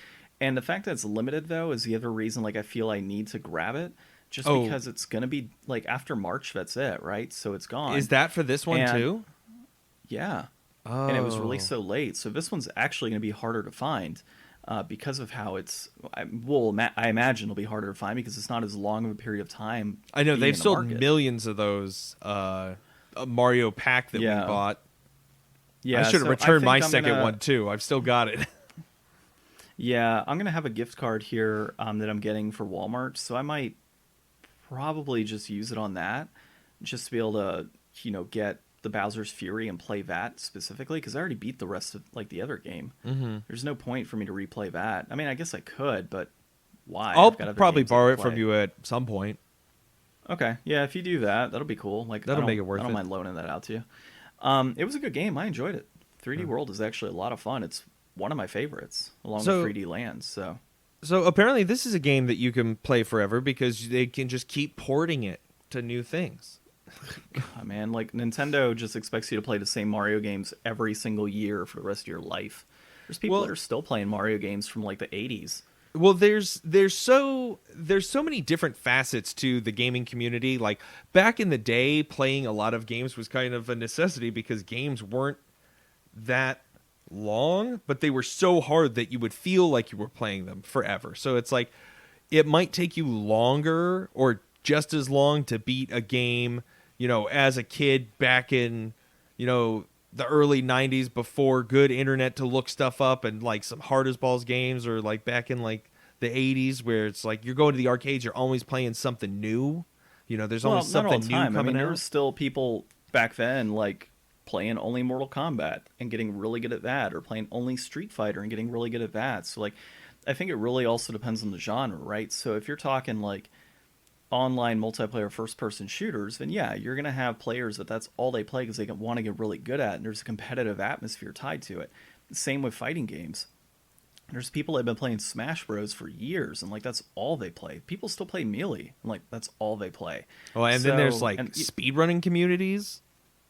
And the fact that it's limited, though, is the other reason like I feel I need to grab it, just because it's going to be like after March, that's it, right? So it's gone. Is that for this one too? Yeah. Oh. And it was released so late. So this one's actually going to be harder to find because of how it's... I imagine it'll be harder to find because it's not as long of a period of time. I know. They've sold millions of those Mario pack that we bought. Yeah, I should have returned my second one, too. I've still got it. Yeah, I'm going to have a gift card here that I'm getting for Walmart. So I might probably just use it on that just to be able to, you know, get the Bowser's Fury and play that specifically, because I already beat the rest of like the other game. Mm-hmm. There's no point for me to replay that. I mean, I guess I could, but why? I'll probably borrow it from you at some point. Okay, yeah, if you do that, that'll be cool. Like that'll make it worth it. I don't mind loaning that out to you. It was a good game. I enjoyed it. 3D World is actually a lot of fun. It's one of my favorites, along with 3D Lands. So apparently, this is a game that you can play forever because they can just keep porting it to new things. God, man, like Nintendo just expects you to play the same Mario games every single year for the rest of your life. There's people that are still playing Mario games from like the 80s. Well, there's so many different facets to the gaming community. Like back in the day, playing a lot of games was kind of a necessity because games weren't that long, but they were so hard that you would feel like you were playing them forever. So it's like it might take you longer or just as long to beat a game, you know, as a kid back in, you know, the early 90s before good internet to look stuff up and like some hard as balls games, or like back in like the 80s where it's like you're going to the arcades, you're always playing something new. You know, there's always something new coming out. There were still people back then like playing only Mortal Kombat and getting really good at that, or playing only Street Fighter and getting really good at that. So like I think it really also depends on the genre, right? So if you're talking like online multiplayer first-person shooters, then yeah, you're going to have players that's all they play because they want to get really good at it, and there's a competitive atmosphere tied to it. Same with fighting games. There's people that have been playing Smash Bros for years, and like that's all they play. People still play Melee, and like that's all they play. Oh, and then there's like speedrunning communities.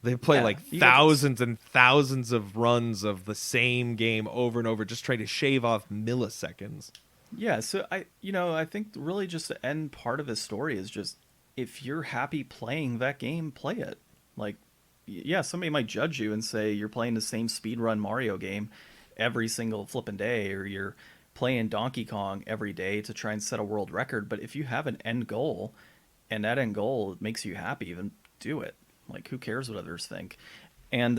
They play like thousands and thousands of runs of the same game over and over, just trying to shave off milliseconds. Yeah, so I think really just the end part of this story is just if you're happy playing that game, play it. Like, yeah, somebody might judge you and say you're playing the same speedrun Mario game every single flipping day, or you're playing Donkey Kong every day to try and set a world record. But if you have an end goal, and that end goal makes you happy, then do it. Like, who cares what others think? And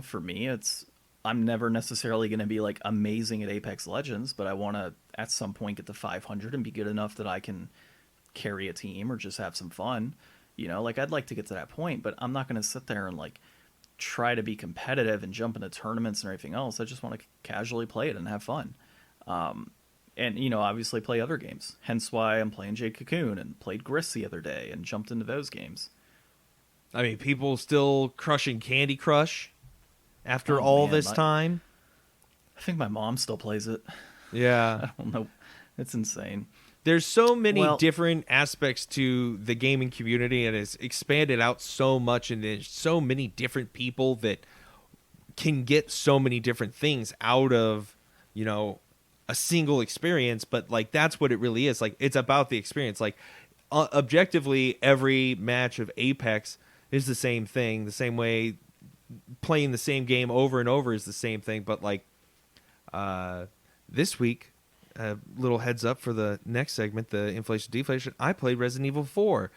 for me, I'm never necessarily going to be like amazing at Apex Legends, but I want to at some point get to 500 and be good enough that I can carry a team or just have some fun. Like I'd like to get to that point, but I'm not going to sit there and like try to be competitive and jump into tournaments and everything else. I just want to casually play it and have fun. And obviously play other games. Hence why I'm playing Jade Cocoon and played Gris the other day and jumped into those games. I mean, people still crushing Candy Crush after all this time. I think my mom still plays it. Yeah. I don't know. It's insane. There's so many different aspects to the gaming community, and it's expanded out so much, and there's so many different people that can get so many different things out of, a single experience. But like, that's what it really is. Like, it's about the experience. Like, objectively, every match of Apex is the same thing. The same way playing the same game over and over is the same thing. But like, this week, a little heads up for the next segment, the inflation deflation, I played Resident Evil 4.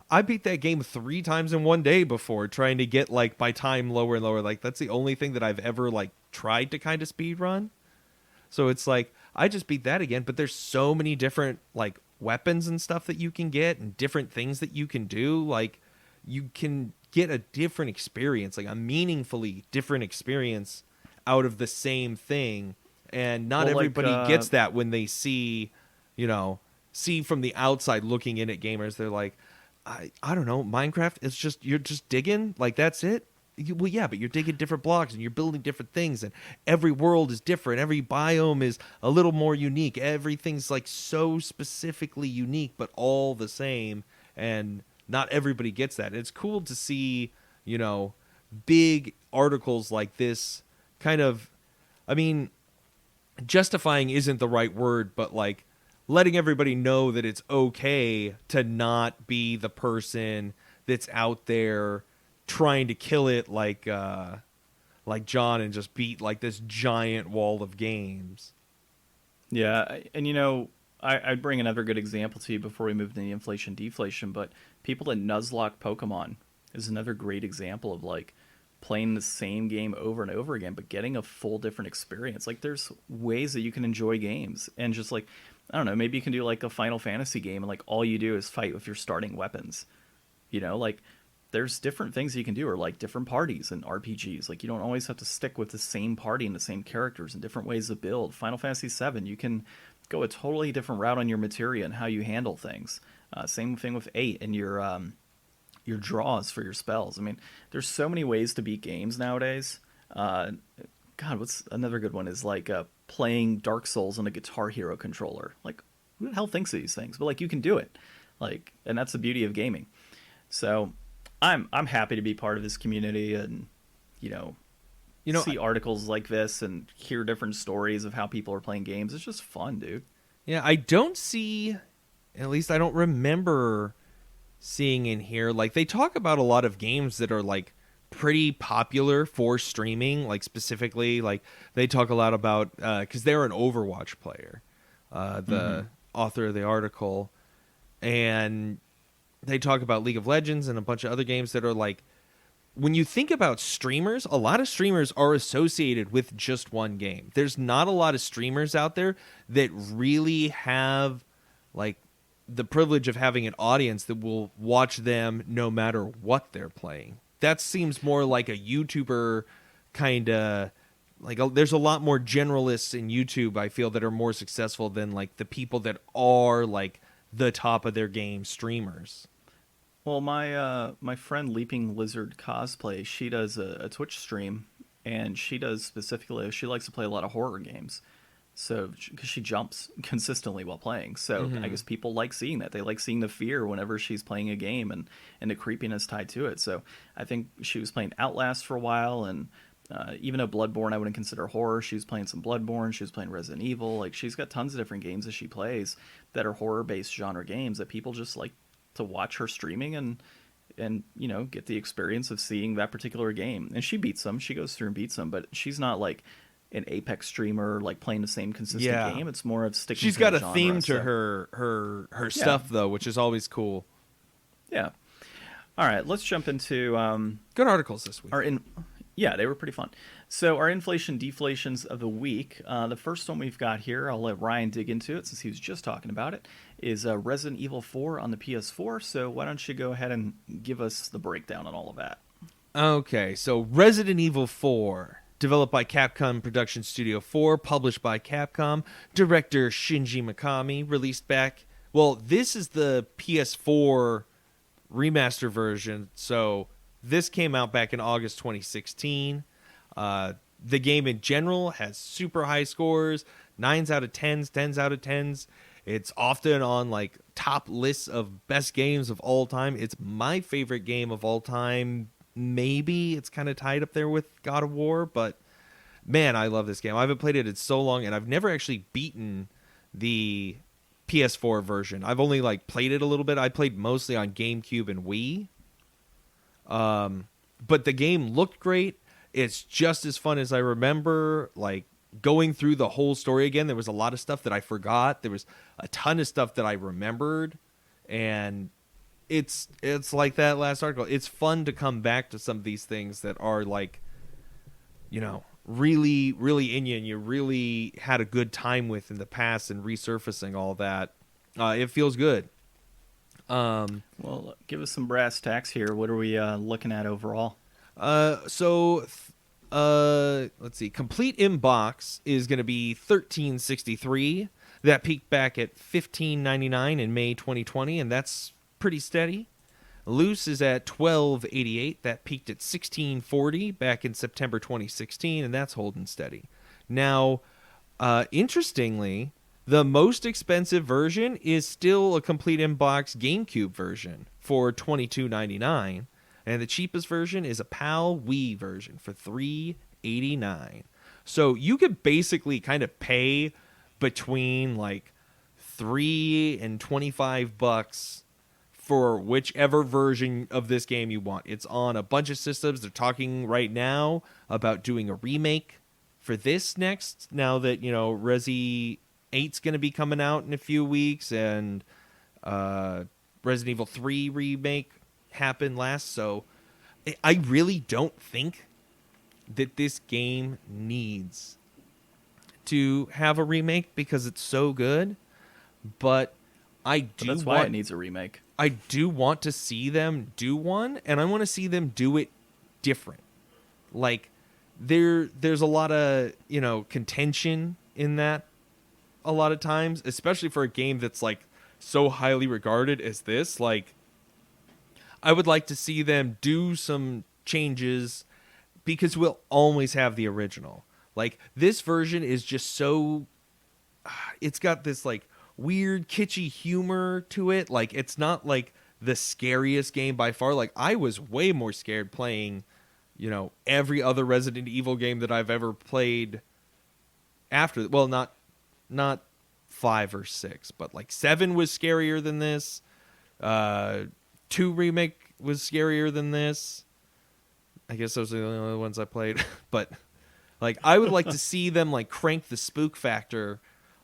I beat that game 3 times in one day before, trying to get like my time lower and lower. Like, that's the only thing that I've ever like tried to kind of speed run. So it's like I just beat that again, but there's so many different like weapons and stuff that you can get and different things that you can do. Like, you can get a different experience, like a meaningfully different experience out of the same thing. And not everybody gets that when they see from the outside looking in at gamers. They're like, I don't know, Minecraft, it's just, you're just digging, like, that's it? Well, yeah, but you're digging different blocks and you're building different things, and every world is different. Every biome is a little more unique. Everything's like so specifically unique, but all the same. And not everybody gets that. It's cool to see, big articles like this kind of, I mean, justifying isn't the right word, but like letting everybody know that it's okay to not be the person that's out there trying to kill it like John and just beat like this giant wall of games. Yeah, and I'd bring another good example to you before we move to the inflation deflation, but people that nuzlocke Pokemon is another great example of like playing the same game over and over again, but getting a full different experience. Like, there's ways that you can enjoy games, and just like, I don't know, maybe you can do like a Final Fantasy game and like all you do is fight with your starting weapons. Like there's different things you can do, or like different parties in RPGs. Like, you don't always have to stick with the same party and the same characters, and different ways to build. Final Fantasy VII, you can go a totally different route on your materia and how you handle things. Same thing with 8 and your draws for your spells. I mean, there's so many ways to beat games nowadays. God, what's another good one is like playing Dark Souls on a Guitar Hero controller. Like, who the hell thinks of these things? But like, you can do it. Like, and that's the beauty of gaming. So I'm happy to be part of this community, and see articles like this and hear different stories of how people are playing games. It's just fun, dude. Yeah, I don't see, at least I don't remember seeing in here, like, they talk about a lot of games that are like pretty popular for streaming. Like, specifically, like, they talk a lot about because they're an Overwatch player, the author of the article, and they talk about League of Legends and a bunch of other games that are like, when you think about streamers, a lot of streamers are associated with just one game. There's not a lot of streamers out there that really have like the privilege of having an audience that will watch them no matter what they're playing. That seems more like a YouTuber kind of, like, there's a lot more generalists in YouTube, I feel, that are more successful than like the people that are like the top of their game streamers. Well, my friend Leaping Lizard Cosplay, she does a Twitch stream, and she does specifically, she likes to play a lot of horror games. So, because she jumps consistently while playing. So, I Mm-hmm. guess people like seeing that. They like seeing the fear whenever she's playing a game and the creepiness tied to it. So, I think she was playing Outlast for a while. And even though Bloodborne I wouldn't consider horror, she was playing some Bloodborne. She was playing Resident Evil. Like, she's got tons of different games that she plays that are horror based genre games that people just like to watch her streaming and get the experience of seeing that particular game. And she beats them. She goes through and beats them, but she's not like an Apex streamer like playing the same consistent Yeah. game. It's more of sticking She's to got the a genre. theme to So, her yeah, stuff though, which is always cool. yeah. All right, let's jump into Good articles this week. our in. Yeah, they were pretty fun. So our inflation deflations of the week. The first one we've got here, I'll let Ryan dig into it since he was just talking about it, is Resident Evil 4 on the PS4. So why don't you go ahead and give us the breakdown on all of that? Okay, so Resident Evil 4, developed by Capcom Production Studio 4, published by Capcom, director Shinji Mikami, released back. Well, this is the PS4 remaster version, so this came out back in August 2016. The game in general has super high scores, 9s out of 10s, 10s out of 10s. It's often on like top lists of best games of all time. It's my favorite game of all time. Maybe it's kind of tied up there with God of War, but man, I love this game. I haven't played it in so long, and I've never actually beaten the PS4 version. I've only like played it a little bit. I played mostly on GameCube and Wii. But the game looked great. It's just as fun as I remember. Like going through the whole story again, there was a lot of stuff that I forgot. There was a ton of stuff that I remembered, and it's like that last article. It's fun to come back to some of these things that are like, really, really in you, and you really had a good time with in the past, and resurfacing all that. It feels good. Well, give us some brass tacks here. What are we looking at overall? So let's see. Complete in box is going to be $13.63. That peaked back at $15.99 in May 2020, and that's pretty steady. Loose is at $12.88. That peaked at $16.40 back in September 2016, and that's holding steady. Now, interestingly, the most expensive version is still a complete in-box GameCube version for $22.99, and the cheapest version is a PAL Wii version for $3.89. So you could basically kind of pay between like $3 and $25 for whichever version of this game you want. It's on a bunch of systems. They're talking right now about doing a remake for this next, now that, Resi 8's going to be coming out in a few weeks, and Resident Evil 3 remake happened last. So I really don't think that this game needs to have a remake because it's so good, but But that's why it needs a remake. I do want to see them do one, and I want to see them do it different. Like there's a lot of, contention in that a lot of times, especially for a game that's like so highly regarded as this. Like, I would like to see them do some changes because we'll always have the original. Like, this version is just so it's got this like weird kitschy humor to it. Like, it's not like the scariest game by far. Like, I was way more scared playing, every other Resident Evil game that I've ever played after. Well, not 5 or 6, but like 7 was scarier than this. 2 remake was scarier than this. I guess those are the only ones I played. But like, I would like to see them like crank the spook factor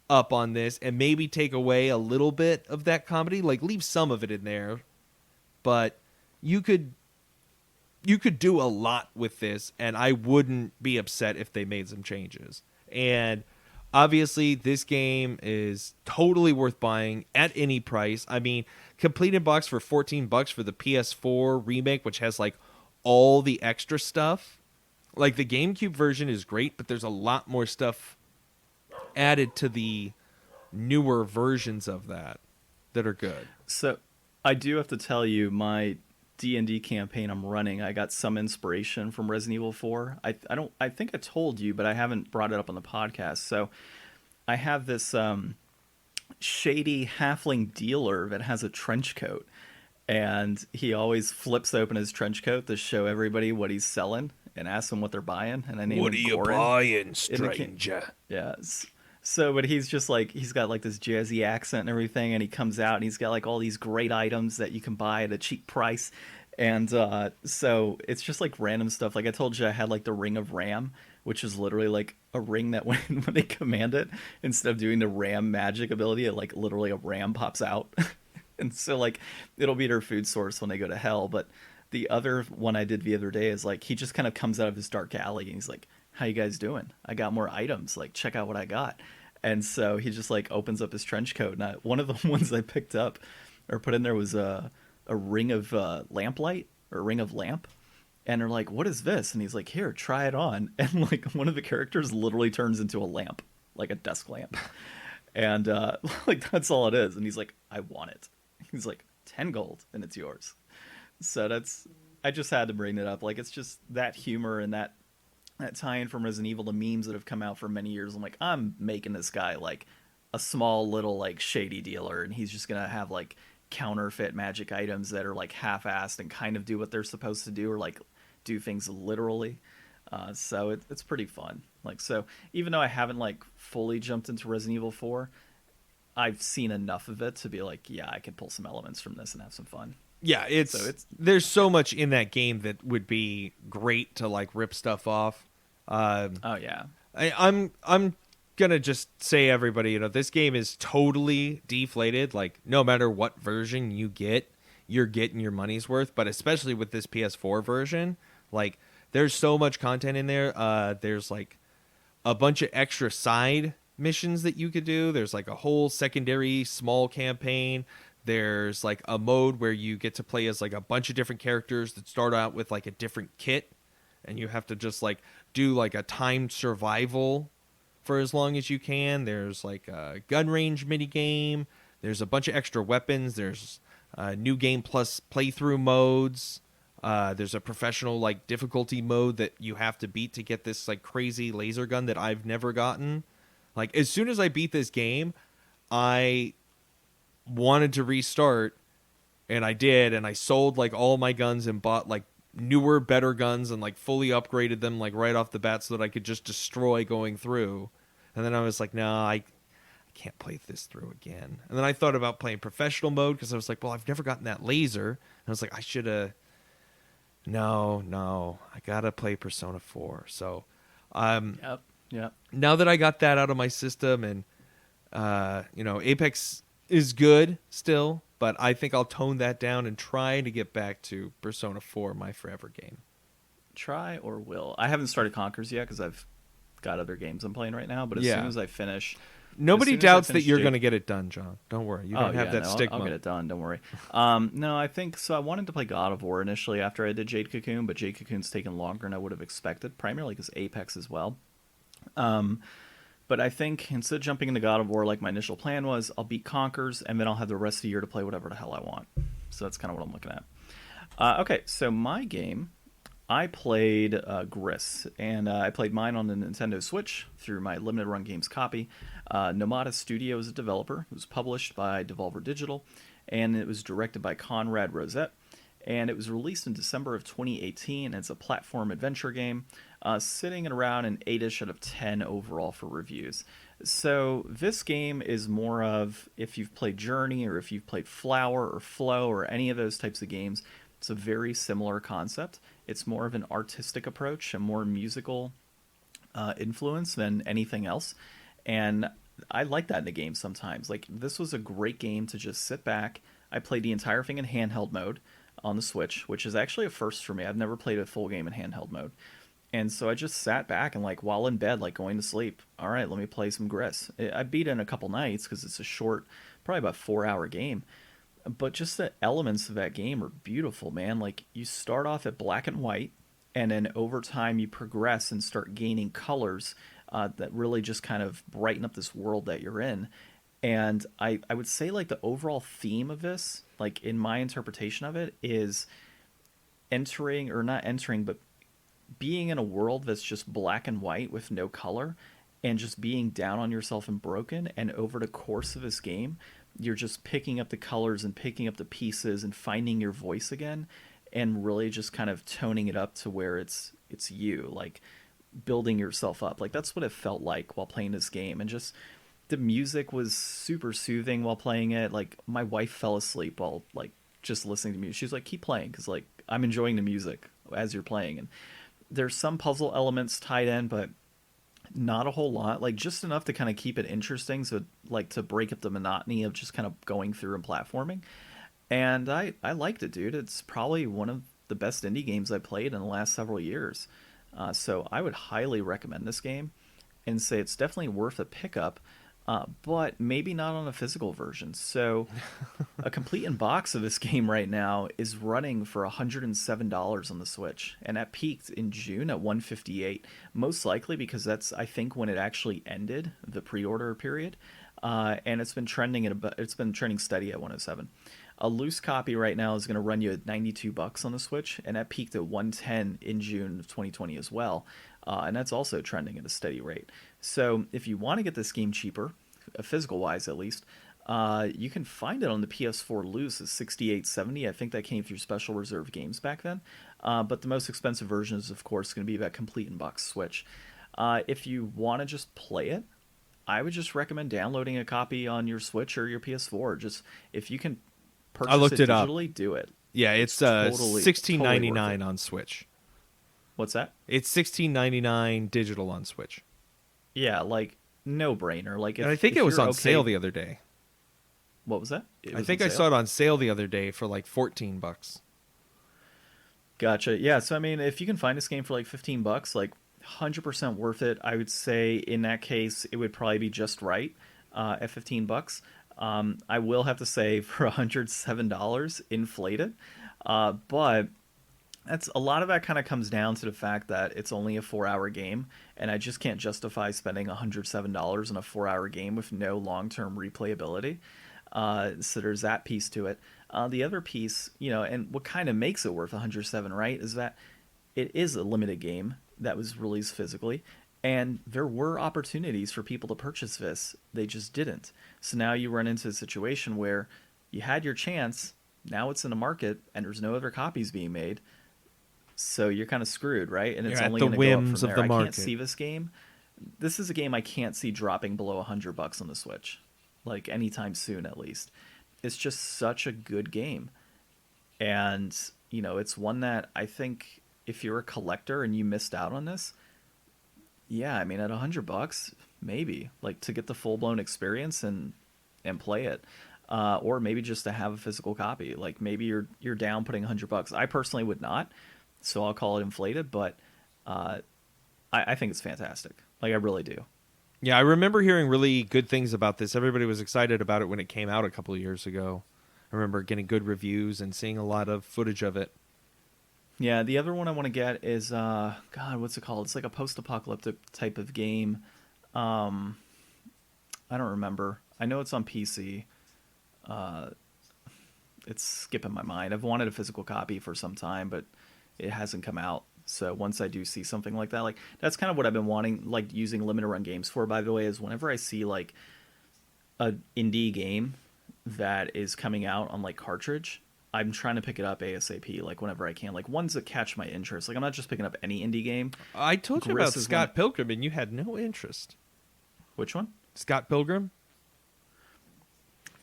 up on this and maybe take away a little bit of that comedy. Like, leave some of it in there, but you could do a lot with this, and I wouldn't be upset if they made some changes. And obviously, this game is totally worth buying at any price. I mean, complete in box for $14 for the PS4 remake, which has like all the extra stuff. Like, the GameCube version is great, but there's a lot more stuff added to the newer versions of that are good. So I do have to tell you, my D&D campaign I'm running, I got some inspiration from Resident Evil 4. I think I told you, but I haven't brought it up on the podcast. So I have this shady halfling dealer that has a trench coat, and he always flips open his trench coat to show everybody what he's selling and asks them what they're buying. And I name What are him you Goran buying, in the stranger? yeah. So, but he's just like he's got like this jazzy accent and everything, and he comes out and he's got like all these great items that you can buy at a cheap price. And so it's just like random stuff. Like I told you, I had like the Ring of Ram, which is literally like a ring that when they command it, instead of doing the Ram magic ability, it like literally a ram pops out. And so like it'll be their food source when they go to hell. But the other one I did the other day is like he just kind of comes out of his dark alley and he's like, "How you guys doing? I got more items. Like check out what I got." And so he just like opens up his trench coat. And one of the ones I picked up or put in there was a ring of lamplight or a ring of lamp. And they're like, "What is this?" And he's like, "Here, try it on." And like one of the characters literally turns into a lamp, like a desk lamp. And like that's all it is. And he's like, "I want it." He's like, 10 gold and it's yours. So that's, I just had to bring it up. Like it's just that humor and that tie-in from Resident Evil, the memes that have come out for many years. I'm like, I'm making this guy like a small little like shady dealer, and he's just gonna have like counterfeit magic items that are like half-assed and kind of do what they're supposed to do, or like do things literally. So it's pretty fun. Like so, even though I haven't like fully jumped into Resident Evil 4, I've seen enough of it to be like, yeah, I could pull some elements from this and have some fun. Yeah, it's there's so much in that game that would be great to like rip stuff off. Oh yeah, I'm gonna just say, everybody, this game is totally deflated. Like no matter what version you get, you're getting your money's worth. But especially with this PS4 version, like there's so much content in there. There's like a bunch of extra side missions that you could do. There's like a whole secondary small campaign. There's like a mode where you get to play as like a bunch of different characters that start out with like a different kit, and you have to just like do like a timed survival for as long as you can. There's like a gun range mini game. There's a bunch of extra weapons. There's new game plus playthrough modes. There's a professional like difficulty mode that you have to beat to get this like crazy laser gun that I've never gotten. Like, as soon as I beat this game, I wanted to restart, and I did, and I sold, like, all my guns and bought, like, newer, better guns and, like, fully upgraded them, like, right off the bat so that I could just destroy going through. And then I was like, no, I can't play this through again. And then I thought about playing professional mode because I was like, well, I've never gotten that laser. And I was like, I should have... No, I gotta play Persona 4. So, yep. Yeah. Now that I got that out of my system, and Apex is good still, but I think I'll tone that down and try to get back to Persona 4, my forever game. Try or will. I haven't started Conquers yet because I've got other games I'm playing right now. But as soon as I finish, nobody doubts that you're going to get it done, John. Don't worry, you don't have that stigma. I'll get it done. Don't worry. No, I think so. I wanted to play God of War initially after I did Jade Cocoon, but Jade Cocoon's taken longer than I would have expected, primarily because Apex as well. But I think instead of jumping into God of War like my initial plan was, I'll beat Conquers, and then I'll have the rest of the year to play whatever the hell I want. So that's kind of what I'm looking at. Okay, so my game, I played Gris, and I played mine on the Nintendo Switch through my limited run games copy. Nomada Studio is a developer. It was published by Devolver Digital, and it was directed by Conrad Rosette. And it was released in December of 2018. And it's a platform adventure game, sitting at around an 8-ish out of 10 overall for reviews. So this game is more of, if you've played Journey or if you've played Flower or Flow or any of those types of games, it's a very similar concept. It's more of an artistic approach, a more musical influence than anything else. And I like that in a game sometimes. Like, this was a great game to just sit back. I played the entire thing in handheld mode on the Switch, which is actually a first for me. I've never played a full game in handheld mode. And so I just sat back and, like, while in bed, like, going to sleep, all right, let me play some Gris. I beat it in a couple nights because it's a short, probably about 4-hour game. But just the elements of that game are beautiful, man. Like, you start off at black and white, and then over time you progress and start gaining colors that really just kind of brighten up this world that you're in. And I would say, like, the overall theme of this, like, in my interpretation of it, is not entering, but being in a world that's just black and white with no color, and just being down on yourself and broken. And over the course of this game, you're just picking up the colors and picking up the pieces and finding your voice again, and really just kind of toning it up to where it's you, like building yourself up. Like that's what it felt like while playing this game. And just the music was super soothing while playing it. Like my wife fell asleep while like just listening to music. She's like, keep playing, because like I'm enjoying the music as you're playing. And there's some puzzle elements tied in, but not a whole lot, like just enough to kind of keep it interesting, so like to break up the monotony of just kind of going through and platforming. And I liked it, dude. It's probably one of the best indie games I played in the last several years. So I would highly recommend this game and say it's definitely worth a pickup, but maybe not on a physical version. So a complete in box of this game right now is running for $107 on the Switch, and that peaked in June at $158. Most likely because that's, I think, when it actually ended the pre-order period, and it's been trending steady at 107. A loose copy right now is going to run you at $92 on the Switch, and that peaked at 110 in June of 2020 as well, and that's also trending at a steady rate. So if you want to get this game cheaper, physical wise at least, you can find it on the PS4 loose at $68.70. I think that came through Special Reserve Games back then. But the most expensive version is, of course, going to be that complete in-box Switch. If you want to just play it, I would just recommend downloading a copy on your Switch or your PS4. Just if you can purchase I looked it digitally, up. do it. Yeah, it's totally $16.99 on Switch. What's that? It's $16.99 digital on Switch. Yeah, like no brainer. Like if, and I think it was on sale the other day. What was that? I think I saw it on sale the other day for like $14. Gotcha. Yeah, so I mean, if you can find this game for like $15, like 100% worth it. I would say in that case, it would probably be just right at $15. I will have to say for $107, inflated. But that's a lot of that kind of comes down to the fact that it's only a 4-hour game, and I just can't justify spending $107 on a 4-hour game with no long-term replayability. So there's that piece to it. The other piece, and what kind of makes it worth $107, right, is that it is a limited game that was released physically, and there were opportunities for people to purchase this. They just didn't. So now you run into a situation where you had your chance, now it's in the market, and there's no other copies being made. So you're kind of screwed, right? And it's only going to go up from there. I can't see this game. This is a game I can't see dropping below $100 on the Switch, like anytime soon, at least. It's just such a good game, and it's one that I think if you're a collector and you missed out on this, yeah, I mean at $100, maybe like to get the full blown experience and play it. Or maybe just to have a physical copy. Like maybe you're down putting $100. I personally would not, so I'll call it inflated. But I think it's fantastic. Like I really do. Yeah, I remember hearing really good things about this. Everybody was excited about it when it came out a couple of years ago. I remember getting good reviews and seeing a lot of footage of it. Yeah, the other one I want to get is God, what's it called? It's like a post-apocalyptic type of game. I don't remember. I know it's on PC. It's skipping my mind. I've wanted a physical copy for some time, but it hasn't come out. So once I do see something like that, like that's kind of what I've been wanting, like using limited run games for, by the way, is whenever I see like a indie game that is coming out on like cartridge, I'm trying to pick it up ASAP, like whenever I can, like ones that catch my interest. Like I'm not just picking up any indie game. I told you about Scott Pilgrim and you had no interest. Which one? Scott Pilgrim?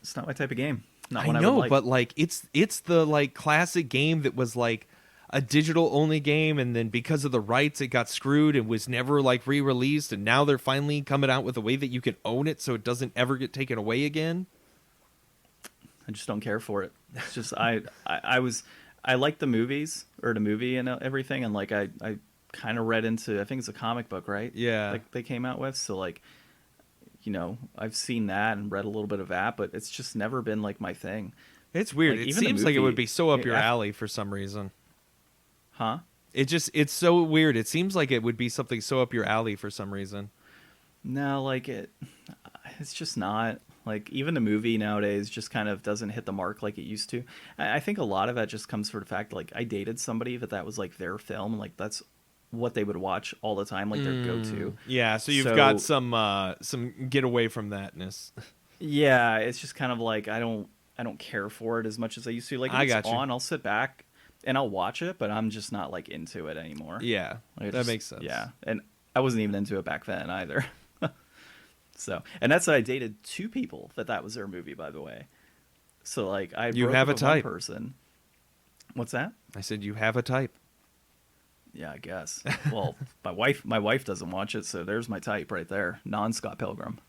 It's not my type of game. Not I one know, I would like. but like it's the like classic game that was like a digital only game, and then because of the rights it got screwed and was never like re-released, and now they're finally coming out with a way that you can own it so it doesn't ever get taken away again. I just don't care for it. It's just I like the movies or the movie and everything, and like I kind of read into, I think it's a comic book, right? Yeah. Like they came out with, so like I've seen that and read a little bit of that, but it's just never been like my thing. It's weird. Like, it seems like it would be so up your alley for some reason. Huh? It's so weird. It seems like it would be something so up your alley for some reason. No, like it's just not. Like even the movie nowadays just kind of doesn't hit the mark like it used to. I think a lot of that just comes from the fact like I dated somebody that was like their film, like that's what they would watch all the time, like their go-to. Yeah, so you've got some get away from thatness. Yeah, it's just kind of like I don't care for it as much as I used to. Like if it's on, I'll sit back and I'll watch it, but I'm just not like into it anymore. Yeah, like, that makes sense. Yeah, and I wasn't even into it back then either. So, and that's that I dated 2 people that was their movie, by the way. So like you have a type person. What's that? I said you have a type. Yeah, I guess. Well, my wife doesn't watch it, so there's my type right there. Non-Scott Pilgrim.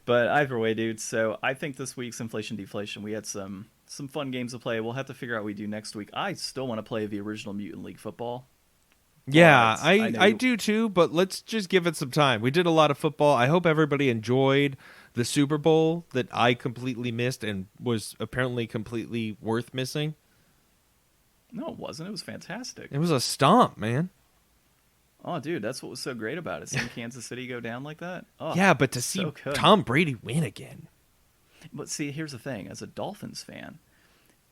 But either way, dude, so I think this week's Inflation Deflation, we had some fun games to play. We'll have to figure out what we do next week. I still want to play the original Mutant League football. Yeah, I do too, but let's just give it some time. We did a lot of football. I hope everybody enjoyed the Super Bowl that I completely missed and was apparently completely worth missing. No, it wasn't. It was fantastic. It was a stomp, man. Oh, dude, that's what was so great about it. Seeing Kansas City go down like that. Oh, yeah, but to see Tom Brady win again. But see, here's the thing. As a Dolphins fan,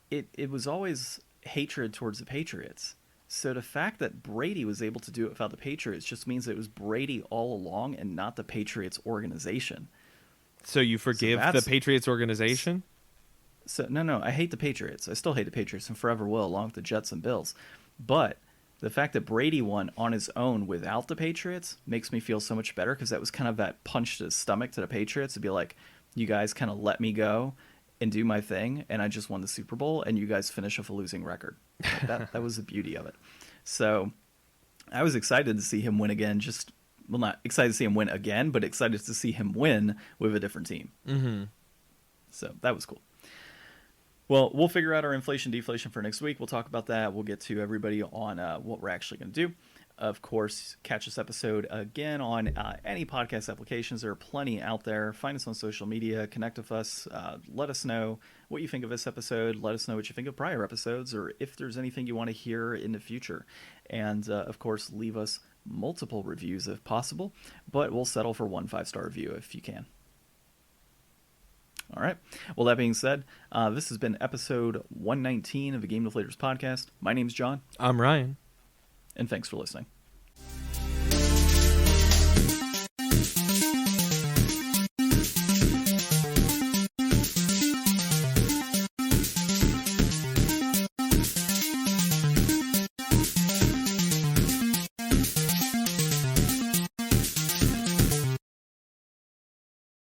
it was always hatred towards the Patriots. So the fact that Brady was able to do it without the Patriots just means that it was Brady all along and not the Patriots organization. So you forgive the Patriots organization? So no, I hate the Patriots. I still hate the Patriots and forever will, along with the Jets and Bills. But the fact that Brady won on his own without the Patriots makes me feel so much better, because that was kind of that punch to the stomach to the Patriots to be like, you guys kind of let me go and do my thing, and I just won the Super Bowl, and you guys finish off a losing record. That was the beauty of it. So I was excited to see him win again. Not excited to see him win again, but excited to see him win with a different team. Mm-hmm. So that was cool. Well, we'll figure out our inflation deflation for next week. We'll talk about that. We'll get to everybody on what we're actually going to do. Of course, catch this episode again on any podcast applications. There are plenty out there. Find us on social media. Connect with us. Let us know what you think of this episode. Let us know what you think of prior episodes, or if there's anything you want to hear in the future. And, of course, leave us multiple reviews if possible, but we'll settle for 1 5-star review if you can. All right. Well, that being said, this has been episode 119 of the Game Deflators Podcast. My name's John. I'm Ryan. And thanks for listening.